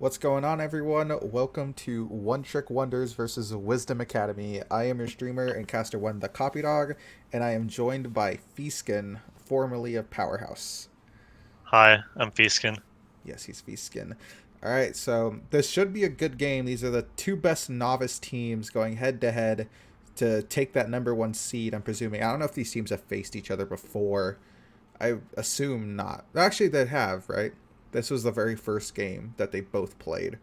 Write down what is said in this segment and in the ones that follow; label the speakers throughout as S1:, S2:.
S1: What's going on, everyone? Welcome to One Trick Wonders versus Wisdom Academy. I am your streamer and caster one, the Copy Dog, and I am joined by Feeskin, formerly of Powerhouse.
S2: Hi, I'm Feeskin.
S1: Yes, he's Feeskin. All right, so this should be a good game. These are the two best novice teams going head to head to take that number one seed. I'm presuming. I don't know if these teams have faced each other before. I assume not. Actually, they have, right? This was the very first game that they both played.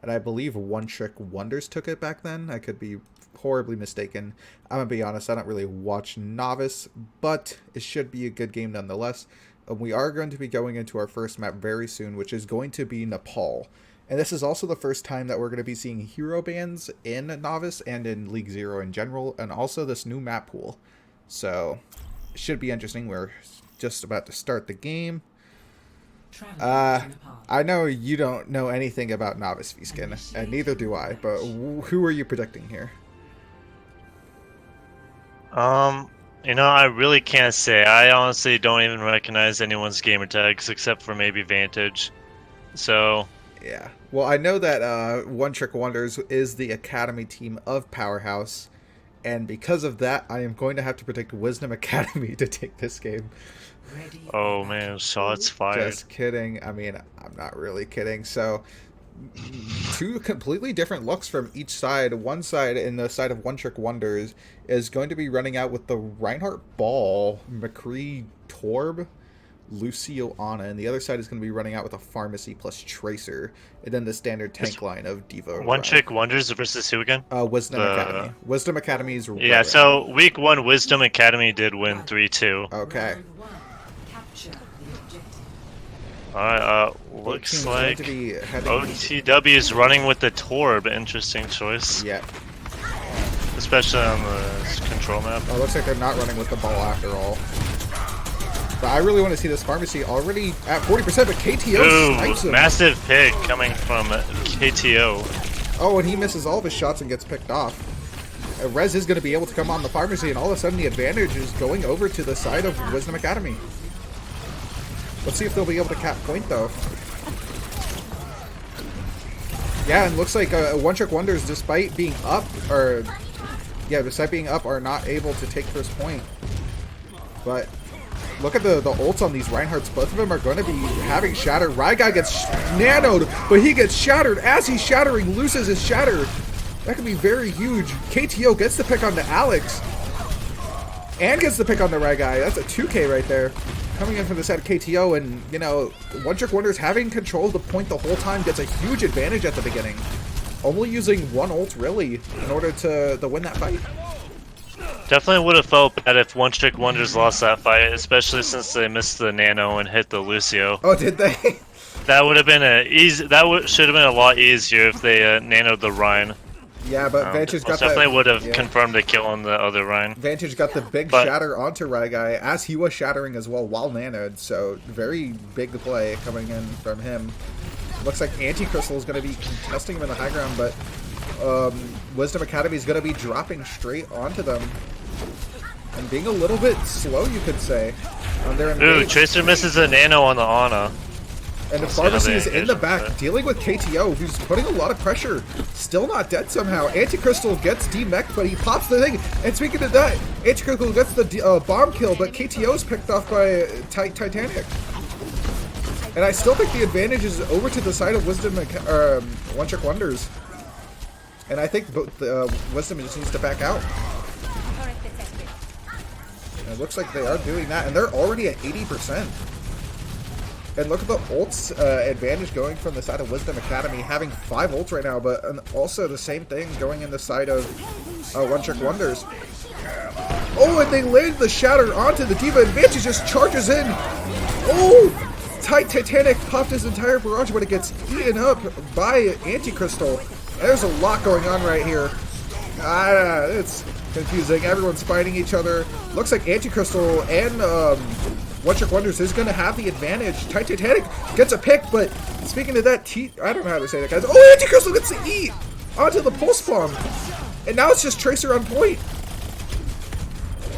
S1: And I believe One Trick Wonders took it back then. I could be horribly mistaken. I'm going to be honest, I don't really watch Novice, but it should be a good game nonetheless. We are going to be going into our first map very soon, which is going to be Nepal. And this is also the first time that we're going to be seeing hero bans in Novice and in League Zero in general, and also this new map pool. So, it should be interesting. We're just about to start the game. I know you don't know anything about Novice Feeskin, and neither do I, but who are you predicting here?
S2: I really can't say. I honestly don't even recognize anyone's gamer tags except for maybe Vantage. So,
S1: yeah. Well, I know that One Trick Wonders is the academy team of Powerhouse, and because of that, I am going to have to predict Wisdom Academy to take this game.
S2: oh man, shots fired.
S1: Just kidding. I mean, I'm not really kidding. So, two completely different looks from each side. One side, in the side of One Trick Wonders, is going to be running out with the Reinhardt Ball, McCree Torb, Lucio Ana, and the other side is going to be running out with a Pharmacy plus Tracer, and then the standard tank line of Diva.
S2: One Trick Wonders versus who again?
S1: Wisdom Academy. Wisdom Academy's
S2: yeah. So week 1, Wisdom Academy did win 3-2.
S1: Okay.
S2: Alright, looks like OTW is running with the Torb. Interesting choice.
S1: Yeah.
S2: Especially on the control map.
S1: Oh, looks like they're not running with the ball after all. But I really want to see this Pharmacy already at 40%, but KTO snipes him.
S2: Massive pick coming from KTO.
S1: Oh, and he misses all of his shots and gets picked off. Rez is going to be able to come on the Pharmacy, and all of a sudden the advantage is going over to the side of Wisdom Academy. Let's see if they'll be able to cap point, though. Yeah, and looks like One Trick Wonders, despite being up, are not able to take first point. But look at the ults on these Reinhardts. Both of them are going to be having shatter. Ryguy gets nanoed, but he gets shattered. As he's shattering, loses his shatter. That could be very huge. KTO gets the pick on the Alex. And gets the pick on the Ryguy. That's a 2K right there. Coming in from the side of KTO, and, you know, One Trick Wonders having control of the point the whole time gets a huge advantage at the beginning. Only using one ult, really, in order to win that fight.
S2: Definitely would have felt bad if One Trick Wonders lost that fight, especially since they missed the nano and hit the Lucio.
S1: Oh, did they?
S2: That would have been should have been a lot easier if they nanoed the Rhine.
S1: Yeah, but Vantage got
S2: definitely would have confirmed the kill on the other Rhine.
S1: Vantage got the big shatter onto Ryguy as he was shattering as well while nanoed, so very big play coming in from him. Looks like Anti-Crystal is going to be contesting him in the high ground, but Wisdom Academy is going to be dropping straight onto them. And being a little bit slow, you could say.
S2: Ooh, Tracer misses a nano on the Ana.
S1: And the Pharmacy is in the back, dealing with KTO, who's putting a lot of pressure. Still not dead somehow. Anti-Crystal gets demeched, but he pops the thing. And speaking of that, Anti-Crystal gets the bomb kill, but KTO is picked off by Titanic. And I still think the advantage is over to the side of Wisdom, One Trick Wonders. And I think Wisdom just needs to back out. And it looks like they are doing that, and they're already at 80%. And look at the ults advantage going from the side of Wisdom Academy, having 5 ults right now, but also the same thing going in the side of One Trick Wonders. Oh, and they laid the shatter onto the Diva, and Vantage just charges in. Oh! Titanic popped his entire barrage, but it gets eaten up by Anti-Crystal. There's a lot going on right here. It's confusing. Everyone's fighting each other. Looks like Anti-Crystal and One Trick Wonders is going to have the advantage. Titanic gets a pick, but speaking of that, I don't know how to say that, guys. Oh, Anti-Crystal gets to eat onto the pulse bomb. And now it's just Tracer on point.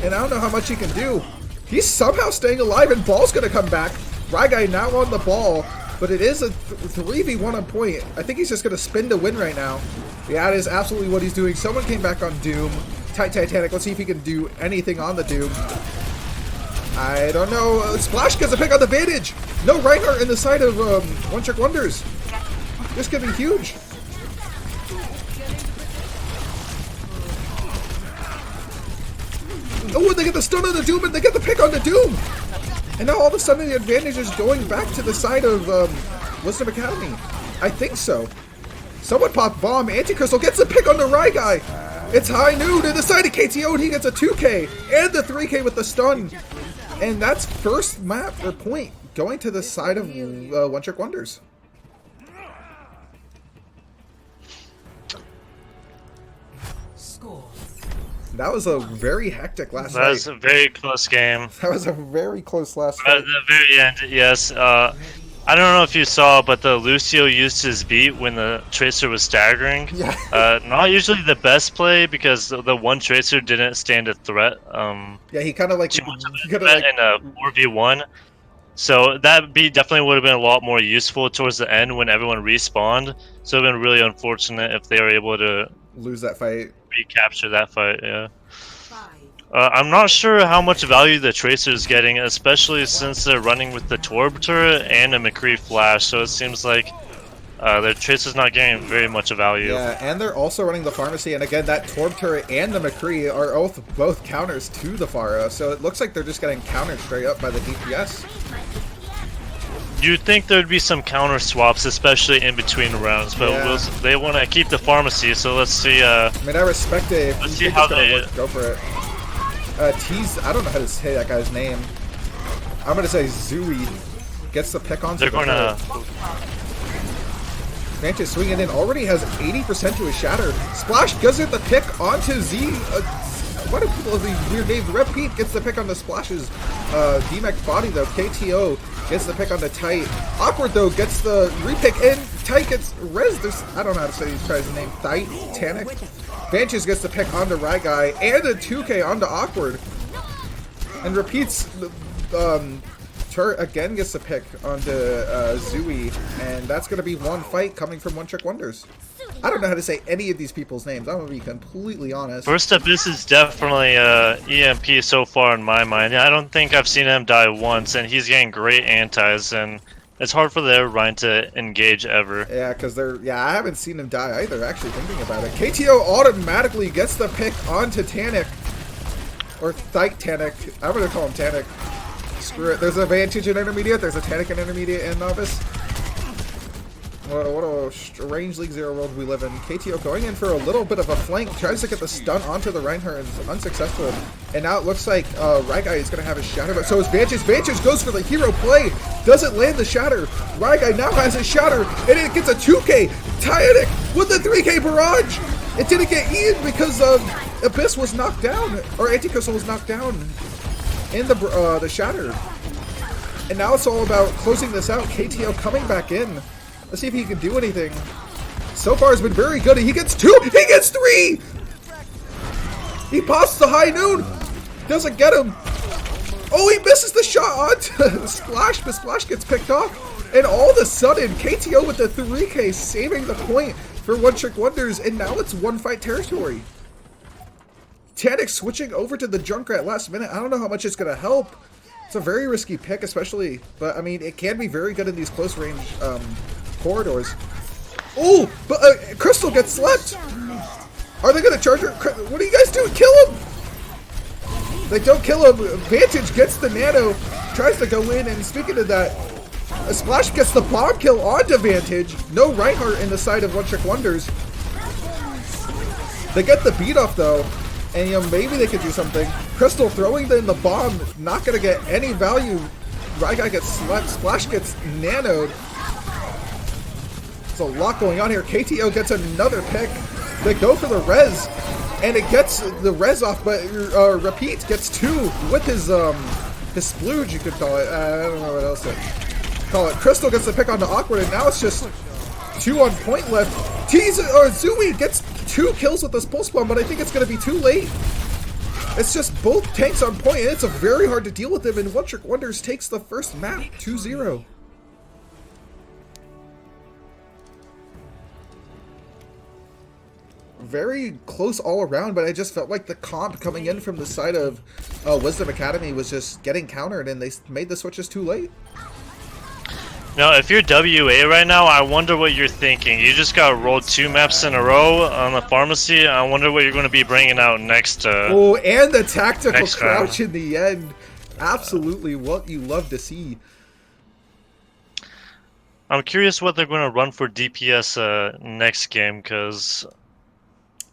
S1: And I don't know how much he can do. He's somehow staying alive, and Ball's going to come back. Ryguy now on the ball. but it is a 3v1 on point. I think he's just going to spin to win right now. Yeah, that is absolutely what he's doing. Someone came back on Doom. Titanic, let's see if he can do anything on the Doom. I don't know. Splash gets a pick on the Vantage. No Reinhardt in the side of One Trick Wonders. This could be huge. Oh, they get the stun on the Doom, and they get the pick on the Doom. And now all of a sudden the advantage is going back to the side of Wisdom Academy. I think so. Someone popped bomb. Anticrystal gets the pick on the Rye guy. It's high noon in the side of KTO, and he gets a 2K and the 3K with the stun. And that's first map or point going to the side of One Trick Wonders. That was a very hectic last night.
S2: That was a very close game.
S1: That was a very close last
S2: At
S1: night.
S2: the very end, yes. I don't know if you saw, but the Lucio used his beat when the Tracer was staggering.
S1: Yeah.
S2: Not usually the best play because the one Tracer didn't stand a threat.
S1: Yeah, he kind of like...
S2: Too much of a threat in a 4v1. So that beat definitely would have been a lot more useful towards the end when everyone respawned. So it would have been really unfortunate if they were able to
S1: lose that fight.
S2: Recapture that fight, yeah. I'm not sure how much value the Tracer is getting, especially since they're running with the Torb turret and a McCree flash, so it seems like their Tracer's not getting very much of value.
S1: Yeah, and they're also running the Pharmacy, and again, that Torb turret and the McCree are both counters to the Pharah, so it looks like they're just getting countered straight up by the DPS.
S2: You'd think there'd be some counter swaps, especially in between rounds, but
S1: Yeah.
S2: they want to keep the Pharmacy, so let's see.
S1: I mean, I respect it. If
S2: Let's
S1: you
S2: see
S1: think
S2: how
S1: it's gonna
S2: they-
S1: work, go for it. I don't know how to say that guy's name. I'm gonna say Zooey gets the pick on.
S2: They're going to...
S1: Vantage swinging in, already has 80% to his shatter. Splash does it the pick onto Z. Why do people have these weird names? Repeat gets the pick on the Splash's DMAC body though. KTO gets the pick on the Tight. Awkward though gets the repick in. Tight gets res. I don't know how to say these guys' name. Titanic. Vanches gets the pick onto Rye Guy and a 2K onto Awkward. And repeats Turret again gets the pick onto Zooey, and that's going to be one fight coming from One Trick Wonders. I don't know how to say any of these people's names, I'm going to be completely honest.
S2: First up, this is definitely EMP so far in my mind. I don't think I've seen him die once, and he's getting great antis, and it's hard for the Rhine to engage ever.
S1: Yeah, because I haven't seen him die either, actually thinking about it. KTO automatically gets the pick onto Tanic. Or Titanic. I'm going to call him Tanic. Screw it. There's a Vantage in Intermediate, there's a Tanic in Intermediate and Novice. What a strange League Zero world we live in. KTO going in for a little bit of a flank, tries to get the stun onto the Reinhardt, and is unsuccessful. And now it looks like Rye Guy is going to have his shatter, but so is Vantage. Vantage goes for the hero play, doesn't land the shatter. Rye Guy now has his shatter, and it gets a 2K. Titanic with the 3K barrage. It didn't get Ian because Abyss was knocked down, or Anticrystal was knocked down in the shatter. And now it's all about closing this out. KTO coming back in. Let's see if he can do anything. So far has been very good. He gets 2! He gets 3! He pops the high noon! Doesn't get him. Oh, he misses the shot onto Splash, but Splash gets picked off. And all of a sudden, KTO with the 3K saving the point for One Trick Wonders, and now it's one fight territory. Tanic switching over to the Junkrat last minute. I don't know how much it's going to help. It's a very risky pick, especially, but I mean, it can be very good in these close range corridors. Oh, but Crystal gets slept. Are they going to charge her? What do you guys do? Kill him! They don't kill him. Vantage gets the nano, tries to go in, and speaking of that, a Splash gets the bomb kill onto Vantage. No Reinhardt in the side of One Trick Wonders. They get the beat off though, and you know, maybe they could do something. Crystal throwing in the bomb, not going to get any value. Rye Guy gets slept, Splash gets nanoed. There's a lot going on here. KTO gets another pick. They go for the res, and it gets the res off, but Repeat gets 2 with his splooge, you could call it. I don't know what else to call it. Crystal gets the pick on the Awkward, and now it's just 2 on point left. Zooey gets 2 kills with this pulse bomb, but I think it's going to be too late. It's just both tanks on point, and it's very hard to deal with them, and One Trick Wonders takes the first map, 2-0. very close all around, but I just felt like the comp coming in from the side of Wisdom Academy was just getting countered, and they made the switches too late.
S2: Now, if you're WA right now, I wonder what you're thinking. You just got rolled 2 maps in a row on the pharmacy. I wonder what you're going to be bringing out next.
S1: Oh, and the tactical crouch
S2: time.
S1: in the end. Absolutely what you love to see.
S2: I'm curious what they're going to run for DPS next game, because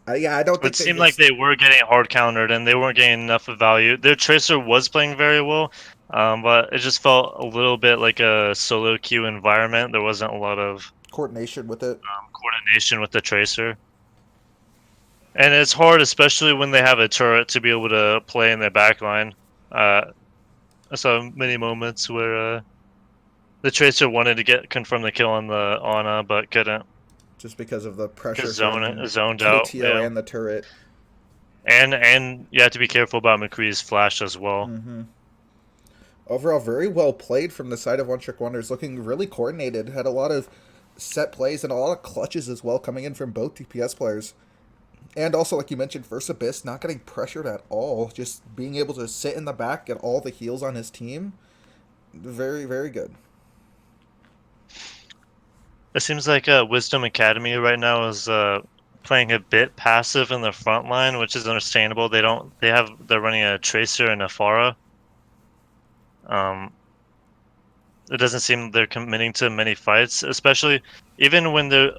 S1: yeah, I don't think
S2: it seemed like they were getting hard countered and they weren't getting enough of value. Their Tracer was playing very well, but it just felt a little bit like a solo queue environment. There wasn't a lot of
S1: coordination with it.
S2: Coordination with the Tracer. And it's hard, especially when they have a turret, to be able to play in their backline. I saw many moments where the Tracer wanted to confirm the kill on the Ana, but couldn't.
S1: Just because of the pressure
S2: zoned
S1: from
S2: out,
S1: KTO
S2: yeah.
S1: and the turret.
S2: And you have to be careful about McCree's flash as well.
S1: Mm-hmm. Overall, very well played from the side of One Trick Wonders. Looking really coordinated. Had a lot of set plays and a lot of clutches as well coming in from both DPS players. And also, like you mentioned, First Abyss not getting pressured at all. Just being able to sit in the back, get all the heals on his team. Very, very good.
S2: It seems like Wisdom Academy right now is playing a bit passive in the front line, which is understandable. They're running a Tracer and a Pharah. It doesn't seem they're committing to many fights, especially even when they're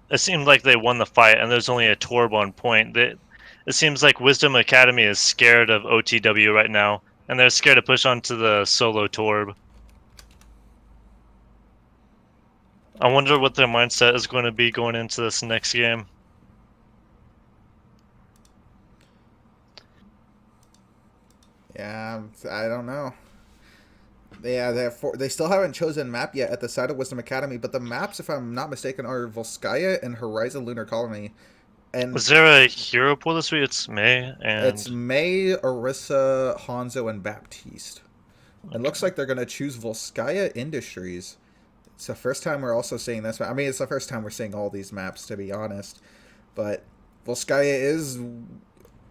S2: it seemed like they won the fight and there's only a Torb on point. It seems like Wisdom Academy is scared of OTW right now, and they're scared to push onto the solo Torb. I wonder what their mindset is going to be going into this next game.
S1: Yeah, I don't know. Yeah, they still haven't chosen map yet at the side of Wisdom Academy, but the maps, if I'm not mistaken, are Volskaya and Horizon Lunar Colony. And
S2: was there a hero pool this week? It's May and
S1: it's May, Orisa, Hanzo, and Baptiste. Okay. It looks like they're gonna choose Volskaya Industries. It's the first time we're also seeing this. I mean, it's the first time we're seeing all these maps, to be honest. But Volskaya is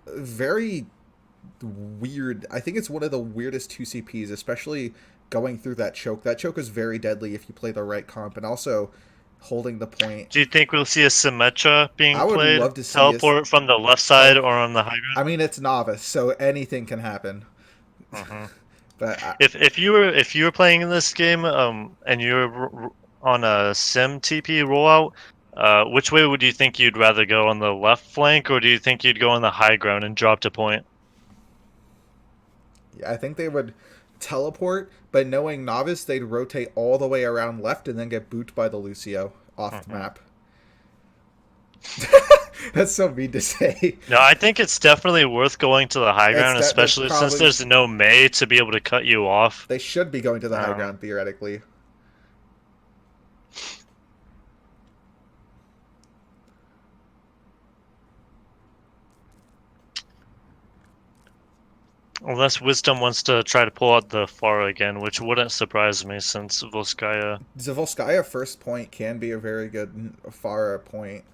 S1: very weird. I think it's one of the weirdest 2CPs, especially going through that choke. That choke is very deadly if you play the right comp, and also holding the point.
S2: Do you think we'll see a Symmetra being played? I would
S1: love to see
S2: teleport from the left side or on the high ground.
S1: I mean, it's Novice, so anything can happen. But
S2: if you were playing in this game, and you're on a Sim TP rollout, which way would you think you'd rather go, on the left flank, or do you think you'd go on the high ground and drop to point?
S1: Yeah, I think they would teleport, but knowing Novice, they'd rotate all the way around left and then get booted by the Lucio off the map. That's so mean to say.
S2: No, I think it's definitely worth going to the high ground, especially since there's no May to be able to cut you off.
S1: They should be going to the high ground, theoretically.
S2: Unless Wisdom wants to try to pull out the Pharah again, which wouldn't surprise me since Volskaya.
S1: The Volskaya first point can be a very good Pharah point.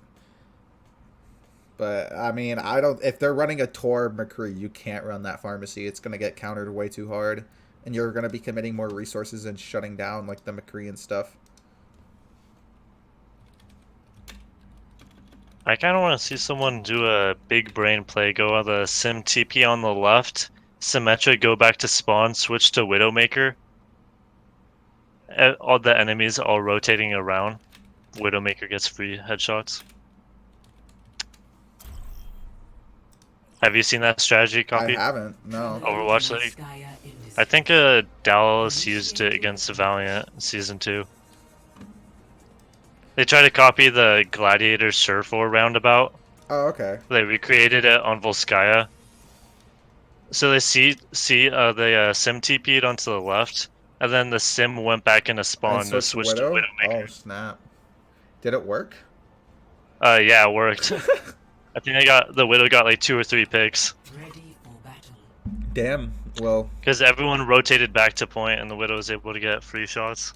S1: But, I mean, if they're running a Tor McCree, you can't run that pharmacy. It's going to get countered way too hard. And you're going to be committing more resources and shutting down, like, the McCree and stuff.
S2: I kind of want to see someone do a big brain play, go on the Sim TP on the left, Symmetra go back to spawn, switch to Widowmaker. All the enemies all rotating around. Widowmaker gets free headshots. Have you seen that strategy copy?
S1: I haven't, no.
S2: Overwatch League? I think Dallas used it against Valiant in Season 2. They tried to copy the Gladiator Surf War roundabout.
S1: Oh, okay.
S2: They recreated it on Volskaya. So they Sim TP'd onto the left, and then the Sim went back into spawn to switch to Widowmaker.
S1: Oh, snap. Did it work?
S2: Yeah, it worked. I think the Widow got like 2 or 3 picks.
S1: Damn. Well,
S2: because everyone rotated back to point, and the Widow was able to get free shots.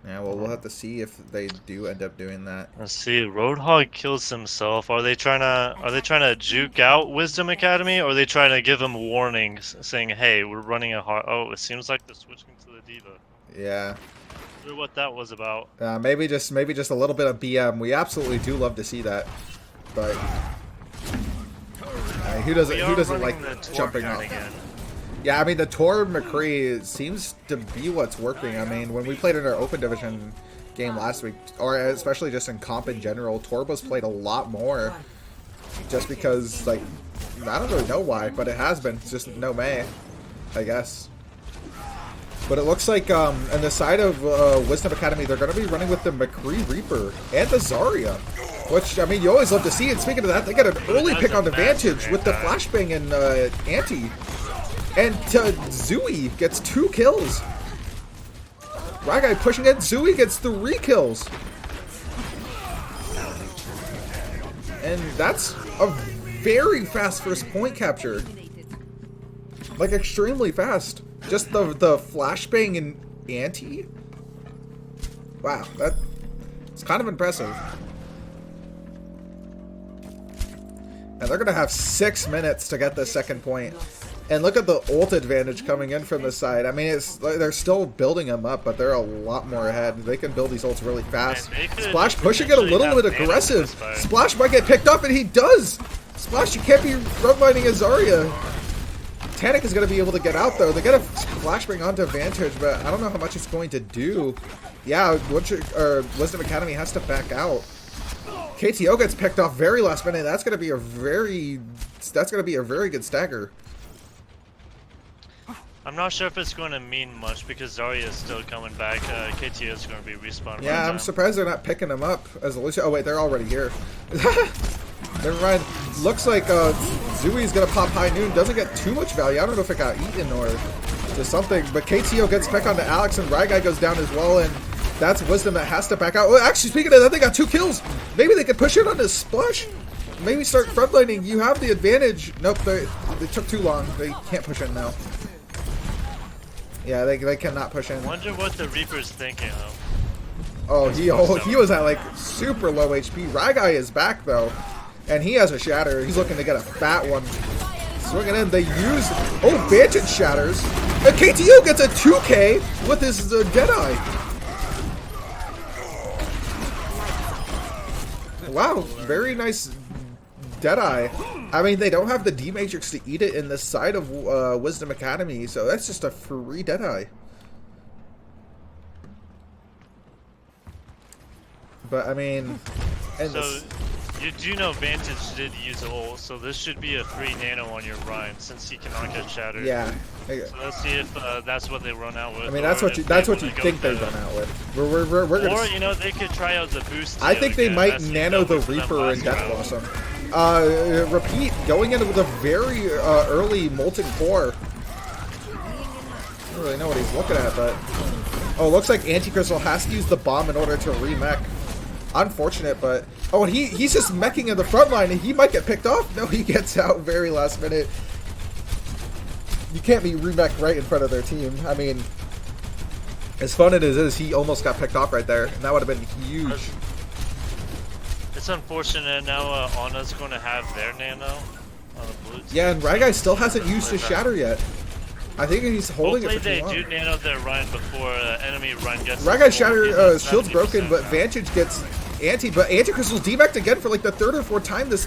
S1: Yeah, well, we'll have to see if they do end up doing that.
S2: Let's see. Roadhog kills himself. Are they trying to juke out Wisdom Academy, or are they trying to give him warnings, saying, "Hey, we're running a hard." Oh, it seems like they're switching to the Diva.
S1: Yeah.
S2: I wonder what that was about.
S1: Maybe just a little bit of BM. We absolutely do love to see that, but who doesn't like jumping off?
S2: Again.
S1: Yeah, I mean the Tor McCree seems to be what's working. I mean, when we played in our Open Division game last week, or especially just in comp in general, Torba's played a lot more. Just because, like, I don't really know why, but it has been. It's just no May, I guess. But it looks like on the side of Wisdom Academy, they're going to be running with the McCree Reaper and the Zarya. Which, I mean, you always love to see. And speaking of that, they got an early pick on the Vantage with the flashbang and Anti. And Zui gets 2 kills. Ragai pushing it. Zui gets 3 kills. And that's a very fast first point capture. Like, extremely fast. Just the flashbang and Anti? Wow, it's kind of impressive. And they're going to have 6 minutes to get the second point. And look at the ult advantage coming in from the side. I mean, they're still building them up, but they're a lot more ahead. They can build these ults really fast. Splash pushing it a little bit aggressive. Splash might get picked off, and he does! Splash, you can't be frontlining a Zarya. Tanic is going to be able to get out, though. They get a flashbang onto Vantage, but I don't know how much it's going to do. Yeah, Wisdom Academy has to back out. KTO gets picked off very last minute. That's going to be a very good stagger.
S2: I'm not sure if it's going to mean much because Zarya is still coming back. KTO is going to be respawning.
S1: Yeah, I'm surprised they're not picking him up as a Lucio. Oh wait, they're already here. Never mind. Looks like Zui's gonna pop high noon. Doesn't get too much value. I don't know if it got eaten or just something. But KTO gets picked onto Alex, and Ragai goes down as well. And that's Wisdom that has to back out. Well, actually, speaking of that, they got 2 kills. Maybe they could push it on this Splash. Maybe start frontlining. You have the advantage. Nope, they took too long. They can't push in now. Yeah, they cannot push in.
S2: I wonder what the Reaper's thinking of.
S1: Oh, he was at like super low HP. Ragai is back though, and he has a shatter. He's looking to get a fat one. Swinging in, they use Vantage shatters. And KTO gets a 2K with his Deadeye. Wow, very nice Deadeye. I mean, they don't have the D Matrix to eat it in the side of Wisdom Academy, so that's just a free Deadeye. But I mean,
S2: so you do know Vantage did use ult, so this should be a free nano on your Rhyme since he cannot get shattered.
S1: Yeah.
S2: So let's see if that's what they run out with.
S1: I mean, that's what you think they run out with. We're gonna.
S2: Or you know, they could try out the boost.
S1: I think they might nano the Reaper and Death Blossom. Repeat, going in with a very early Molten Core. I don't really know what he's looking at, but... Oh, looks like Anticrystal has to use the bomb in order to re-mech. Unfortunate, but... Oh, and he's just meching in the front line, and he might get picked off. No, he gets out very last minute. You can't be re-mech right in front of their team. I mean, as fun as it is, he almost got picked off right there, and that would have been huge.
S2: It's unfortunate now Ana's going to have their nano on the blue team.
S1: Yeah, and Ragai still hasn't used his shatter yet. I think he's holding it for too long.
S2: Hopefully they do nano their run before enemy run gets...
S1: Ragai's shatter shield's broken, but Vantage gets Anti, but Anticrystal's debacked again for like the 3rd or 4th time this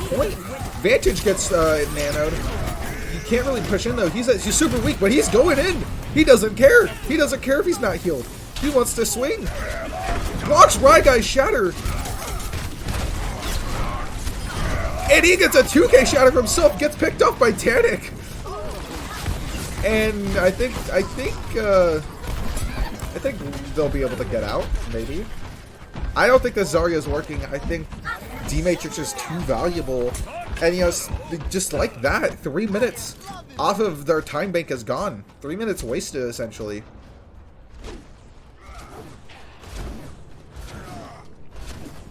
S1: point. Vantage gets nanoed. You can't really push in though. He's super weak, but he's going in. He doesn't care. He doesn't care if he's not healed. He wants to swing. Watch Ragai's shatter. And he gets a 2K shatter for himself, gets picked off by Tanic. And I think they'll be able to get out, maybe. I don't think the Zarya is working. I think D-Matrix is too valuable. And, you know, just like that, 3 minutes off of their time bank is gone. 3 minutes wasted, essentially.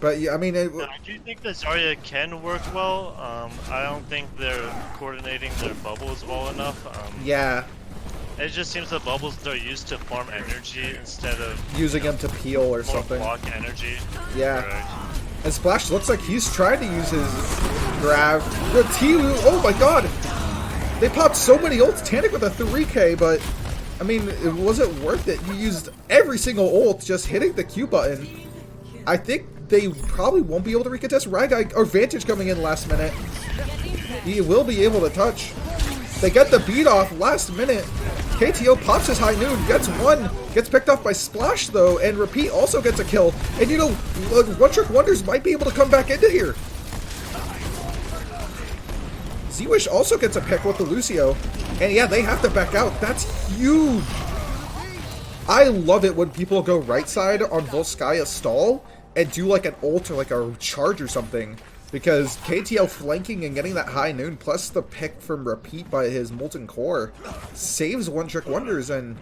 S1: But, yeah, I mean... I
S2: do think the Zarya can work well. I don't think they're coordinating their bubbles well enough.
S1: Yeah.
S2: It just seems the bubbles are used to farm energy instead of
S1: using them to peel or
S2: more
S1: something.
S2: block energy.
S1: Yeah.
S2: Correct.
S1: And Splash looks like he's trying to use his grab. The T-Lu, oh my god! They popped so many ults. Tannic with a 3K, but I mean, it wasn't worth it. You used every single ult just hitting the Q button. I think they probably won't be able to recontest. Ryguy, or Vantage coming in last minute. He will be able to touch. They get the beat off last minute. KTO pops his high noon, gets one, gets picked off by Splash though, and Repeat also gets a kill. And you know, One Trick Wonders might be able to come back into here. Z-Wish also gets a pick with the Lucio. And yeah, they have to back out. That's huge. I love it when people go right side on Volskaya stall and do like an ult or like a charge or something. Because KTL flanking and getting that high noon, plus the pick from Repeat by his Molten Core, saves One Trick Wonders. And,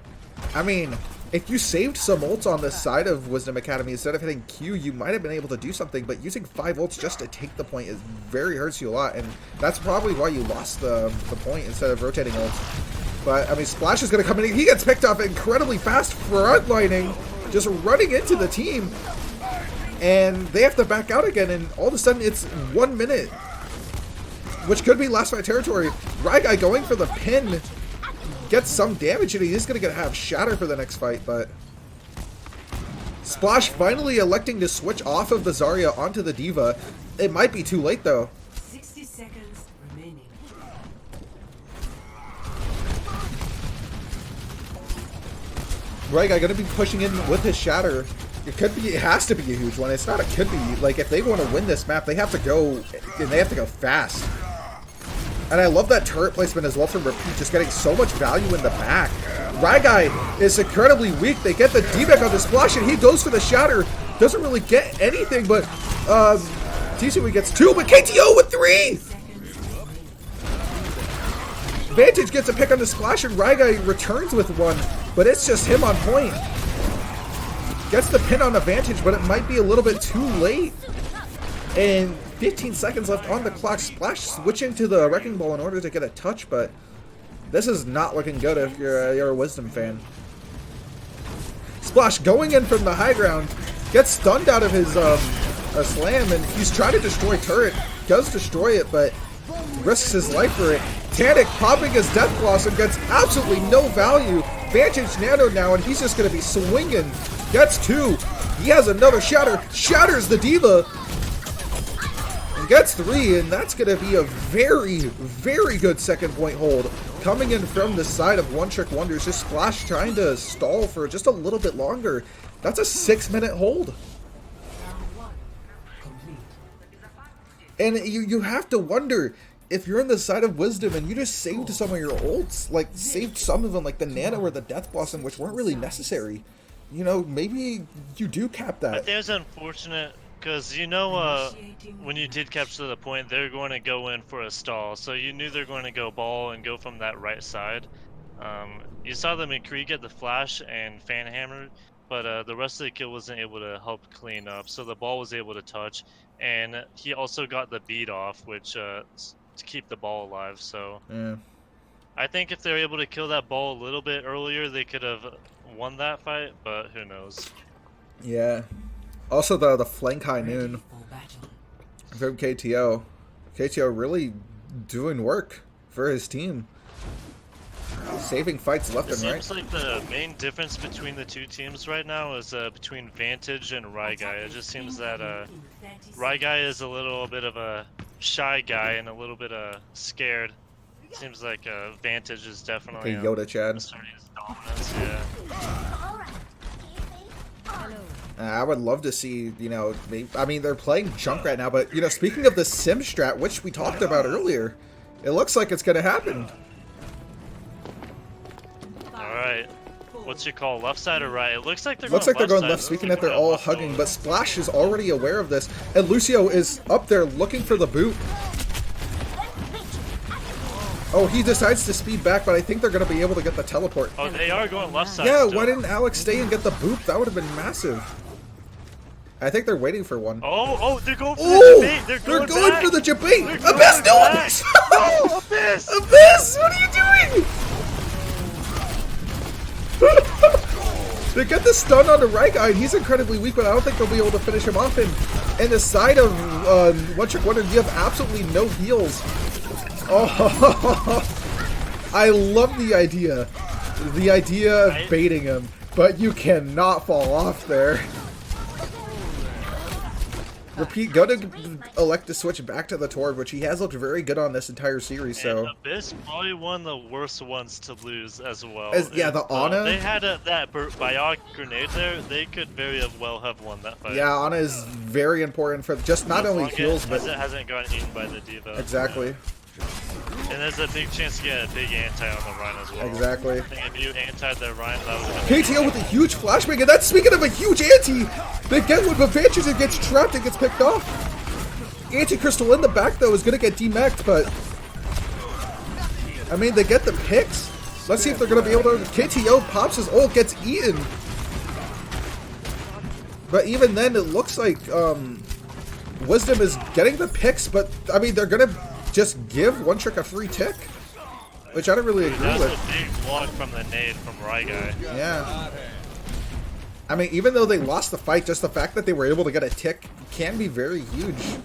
S1: I mean, if you saved some ults on the side of Wisdom Academy instead of hitting Q, you might have been able to do something. But using 5 ults just to take the point is very hurts you a lot. And that's probably why you lost the point instead of rotating ults. But, I mean, Splash is going to come in. He gets picked off incredibly fast, frontlining, just running into the team. And they have to back out again, and all of a sudden it's 1 minute, which could be last fight territory. Ryguy going for the pin, gets some damage, and he is going to have Shatter for the next fight, but Splash finally electing to switch off of the Zarya onto the Diva. It might be too late, though.
S3: 60 seconds remaining.
S1: Ryguy going to be pushing in with his Shatter. It has to be a huge one. It's not, it could be. Like, if they want to win this map, they have to go, and they have to go fast. And I love that turret placement as well from Repeat, just getting so much value in the back. Ryguy is incredibly weak. They get the D-back on the Splash, and he goes for the Shatter. Doesn't really get anything, but TCW gets 2, but KTO with 3! Vantage gets a pick on the Splash, and Ryguy returns with 1, but it's just him on point. Gets the pin on the Vantage, but it might be a little bit too late. And 15 seconds left on the clock. Splash switching to the Wrecking Ball in order to get a touch, but this is not looking good if you're a Wisdom fan. Splash going in from the high ground, gets stunned out of his slam, and he's trying to destroy turret. Does destroy it, but risks his life for it. Tannic popping his Death Blossom, gets absolutely no value. Vantage nano now, and he's just going to be swinging. Gets 2. He has another Shatter. Shatters the Diva. And gets 3, and that's going to be a very, very good second point hold. Coming in from the side of One Trick Wonders. Just Splash trying to stall for just a little bit longer. That's a 6-minute hold. And you have to wonder, if you're on the side of Wisdom and you just saved some of your ults, like saved some of them, like the Nano or the Death Blossom, which weren't really necessary, you know, maybe you do cap that.
S2: I think it's unfortunate because, you know, when you did capture the point, they're going to go in for a stall, so you knew they're going to go ball and go from that right side. You saw the McCree get the flash and fan hammer, but the rest of the kill wasn't able to help clean up, so the ball was able to touch, and he also got the beat off, which to keep the ball alive. So
S1: yeah.
S2: I think if they're able to kill that ball a little bit earlier, they could have won that fight, but who knows.
S1: Yeah. Also the flank high noon from KTO. KTO really doing work for his team. Saving fights left and right.
S2: It seems like the main difference between the two teams right now is between Vantage and Ryguy. It just seems that Ryguy is a little bit of a shy guy and a little bit scared. Seems like Vantage is definitely
S1: okay, Yoda Chad.
S2: asserting his dominance. Yeah.
S1: I would love to see, you know, I mean, they're playing junk right now, but, you know, speaking of the sim strat, which we talked about earlier, it looks like it's going to happen.
S2: Alright. What's your call? Left side or right? It looks like they're
S1: going left. Speaking that they're all hugging, but Splash is already aware of this, and Lucio is up there looking for the boot. Oh, he decides to speed back, but I think they're going to be able to get the teleport.
S2: Oh, they are going left side.
S1: Yeah,
S2: still.
S1: why didn't Alex stay and get the boot? That would have been massive. I think they're waiting for one.
S2: Oh, they're going for the debate. They're going
S1: for the debate. Abyss, no!
S2: No, Abyss!
S1: Abyss, what are you doing? They get the stun on the right guy, and he's incredibly weak, but I don't think they'll be able to finish him off. And the side of One Trick Wonder, you have absolutely no heals. Oh, I love the idea. The idea of baiting him, but you cannot fall off there. Repeat, go to elect to switch back to the Torb, which he has looked very good on this entire series. So
S2: and Abyss probably one of the worst ones to lose as well.
S1: Yeah, the Ana.
S2: They had that biotic grenade there. They could very well have won that fight.
S1: Yeah, Ana is very important for just not only heals, but
S2: it hasn't gotten eaten by the D.Va.
S1: Exactly.
S2: Yeah. And there's a big chance to get a big anti on the Rhine as well.
S1: Exactly.
S2: I think if you anti the Rhine, that would have
S1: KTO with a huge flashbang, and that's speaking of a huge anti. They get one, but Vantage it gets trapped and gets picked off. Anti-Crystal in the back though is gonna get demeched, but I mean they get the picks. Let's see if they're gonna be able to. KTO pops his ult, gets eaten. But even then, it looks like Wisdom is getting the picks, but I mean they're gonna just give One Trick a free tick, which I don't really agree with.
S2: That was a big block from the nade from Ryguy.
S1: Yeah. I mean, even though they lost the fight, just the fact that they were able to get a tick can be very huge.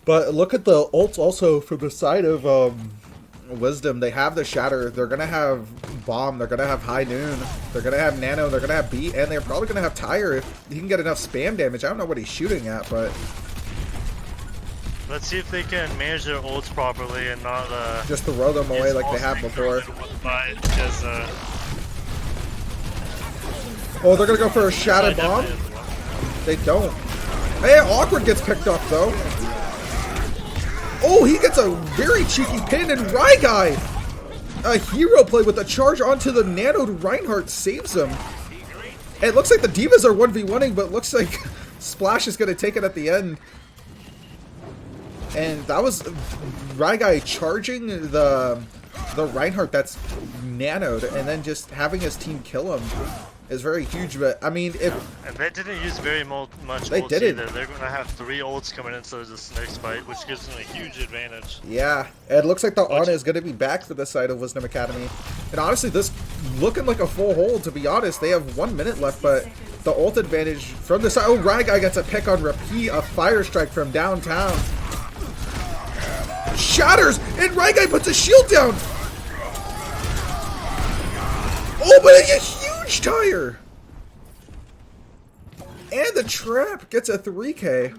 S1: But look at the ults also from the side of Wisdom. They have the Shatter. They're going to have Bomb. They're going to have High Noon. They're going to have Nano. They're going to have Beat. And they're probably going to have Tire if he can get enough spam damage. I don't know what he's shooting at, but...
S2: Let's see if they can manage their ults properly and not
S1: just throw them away like they have before.
S2: Because,
S1: oh, they're gonna go for a Shatter Bomb? They don't. Hey, Awkward gets picked up though. Oh, he gets a very cheeky pin, and Ryguy, a hero play with a charge onto the Nano to Reinhardt, saves him. And it looks like the D.Vas are 1v1ing, but it looks like Splash is gonna take it at the end. And that was Ryguy charging the Reinhardt that's nanoed, and then just having his team kill him is very huge. But I mean, if
S2: and they didn't use very much
S1: they
S2: ults
S1: didn't.
S2: either. They're going to have 3 ults coming into this next fight, which gives them a huge advantage.
S1: Yeah, it looks like the Ana is going to be back for the side of Wisdom Academy. And honestly, this looking like a full hold. To be honest, they have 1 minute left, but the ult advantage from the side. Oh, Ryguy gets a pick on Repeat, a Fire Strike from downtown. Shatters, and Ryguy puts a shield down. Oh, but a huge tire. And the trap gets a 3K.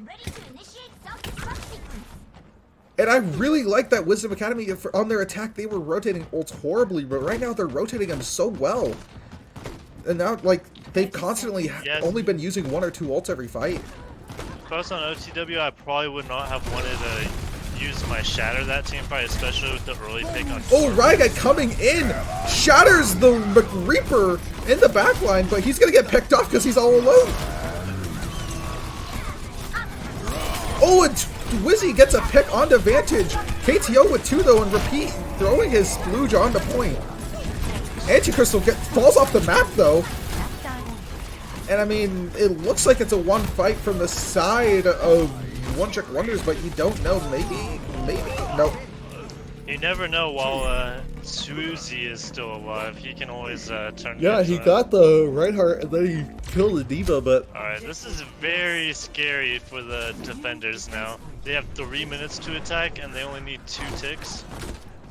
S1: And I really like that Wisdom Academy on their attack. They were rotating ults horribly, but right now they're rotating them so well. And now, like, they've constantly only been using 1 or 2 ults every fight.
S2: If I was on OTW, I probably would not have wanted to use my Shatter that team fight, especially with the early pick on.
S1: Oh, Ryguy coming in, shatters the Reaper in the backline, but he's gonna get picked off because he's all alone. Oh, and Wizzy gets a pick onto Vantage. KTO with 2 though, and Repeat throwing his splooge on the point. Anti-Crystal falls off the map though. And I mean, it looks like it's a 1 fight from the side of One Trick Wonders, but you don't know. Maybe, nope.
S2: You never know while Suzy is still alive. He can always turn.
S1: Yeah, he got the Reinhardt and then he killed the D.Va, but...
S2: Alright, this is very scary for the defenders now. They have 3 minutes to attack and they only need 2 ticks.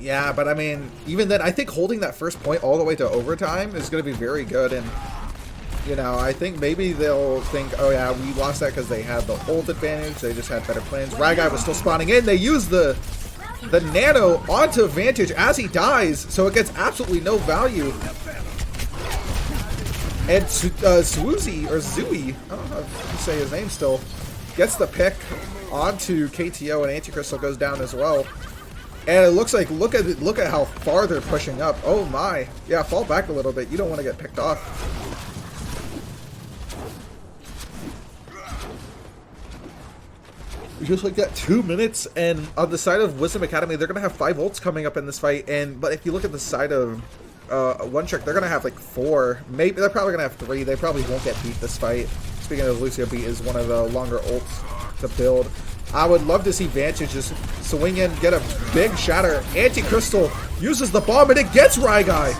S1: Yeah, but I mean, even then, I think holding that first point all the way to overtime is going to be very good, and... You know, I think maybe they'll think, oh yeah, we lost that because they had the ult advantage. They just had better plans. Ryguy was still spawning in. They used the Nano onto Vantage as he dies, so it gets absolutely no value. And Swoozy, or Zooey, I don't know if you say his name still, gets the pick onto KTO, and Anti-Crystal goes down as well. And it looks like, look at how far they're pushing up. Oh my. Yeah, fall back a little bit. You don't want to get picked off. Just like that, 2 minutes, and on the side of Wisdom Academy, they're gonna have 5 ults coming up in this fight. But if you look at the side of One Trick, they're gonna have like 4. Maybe they're probably gonna have 3. They probably won't get beat this fight. Speaking of Lucio, beat is one of the longer ults to build. I would love to see Vantage just swing in, get a big shatter. Anti-Crystal uses the bomb, and it gets Ryguy.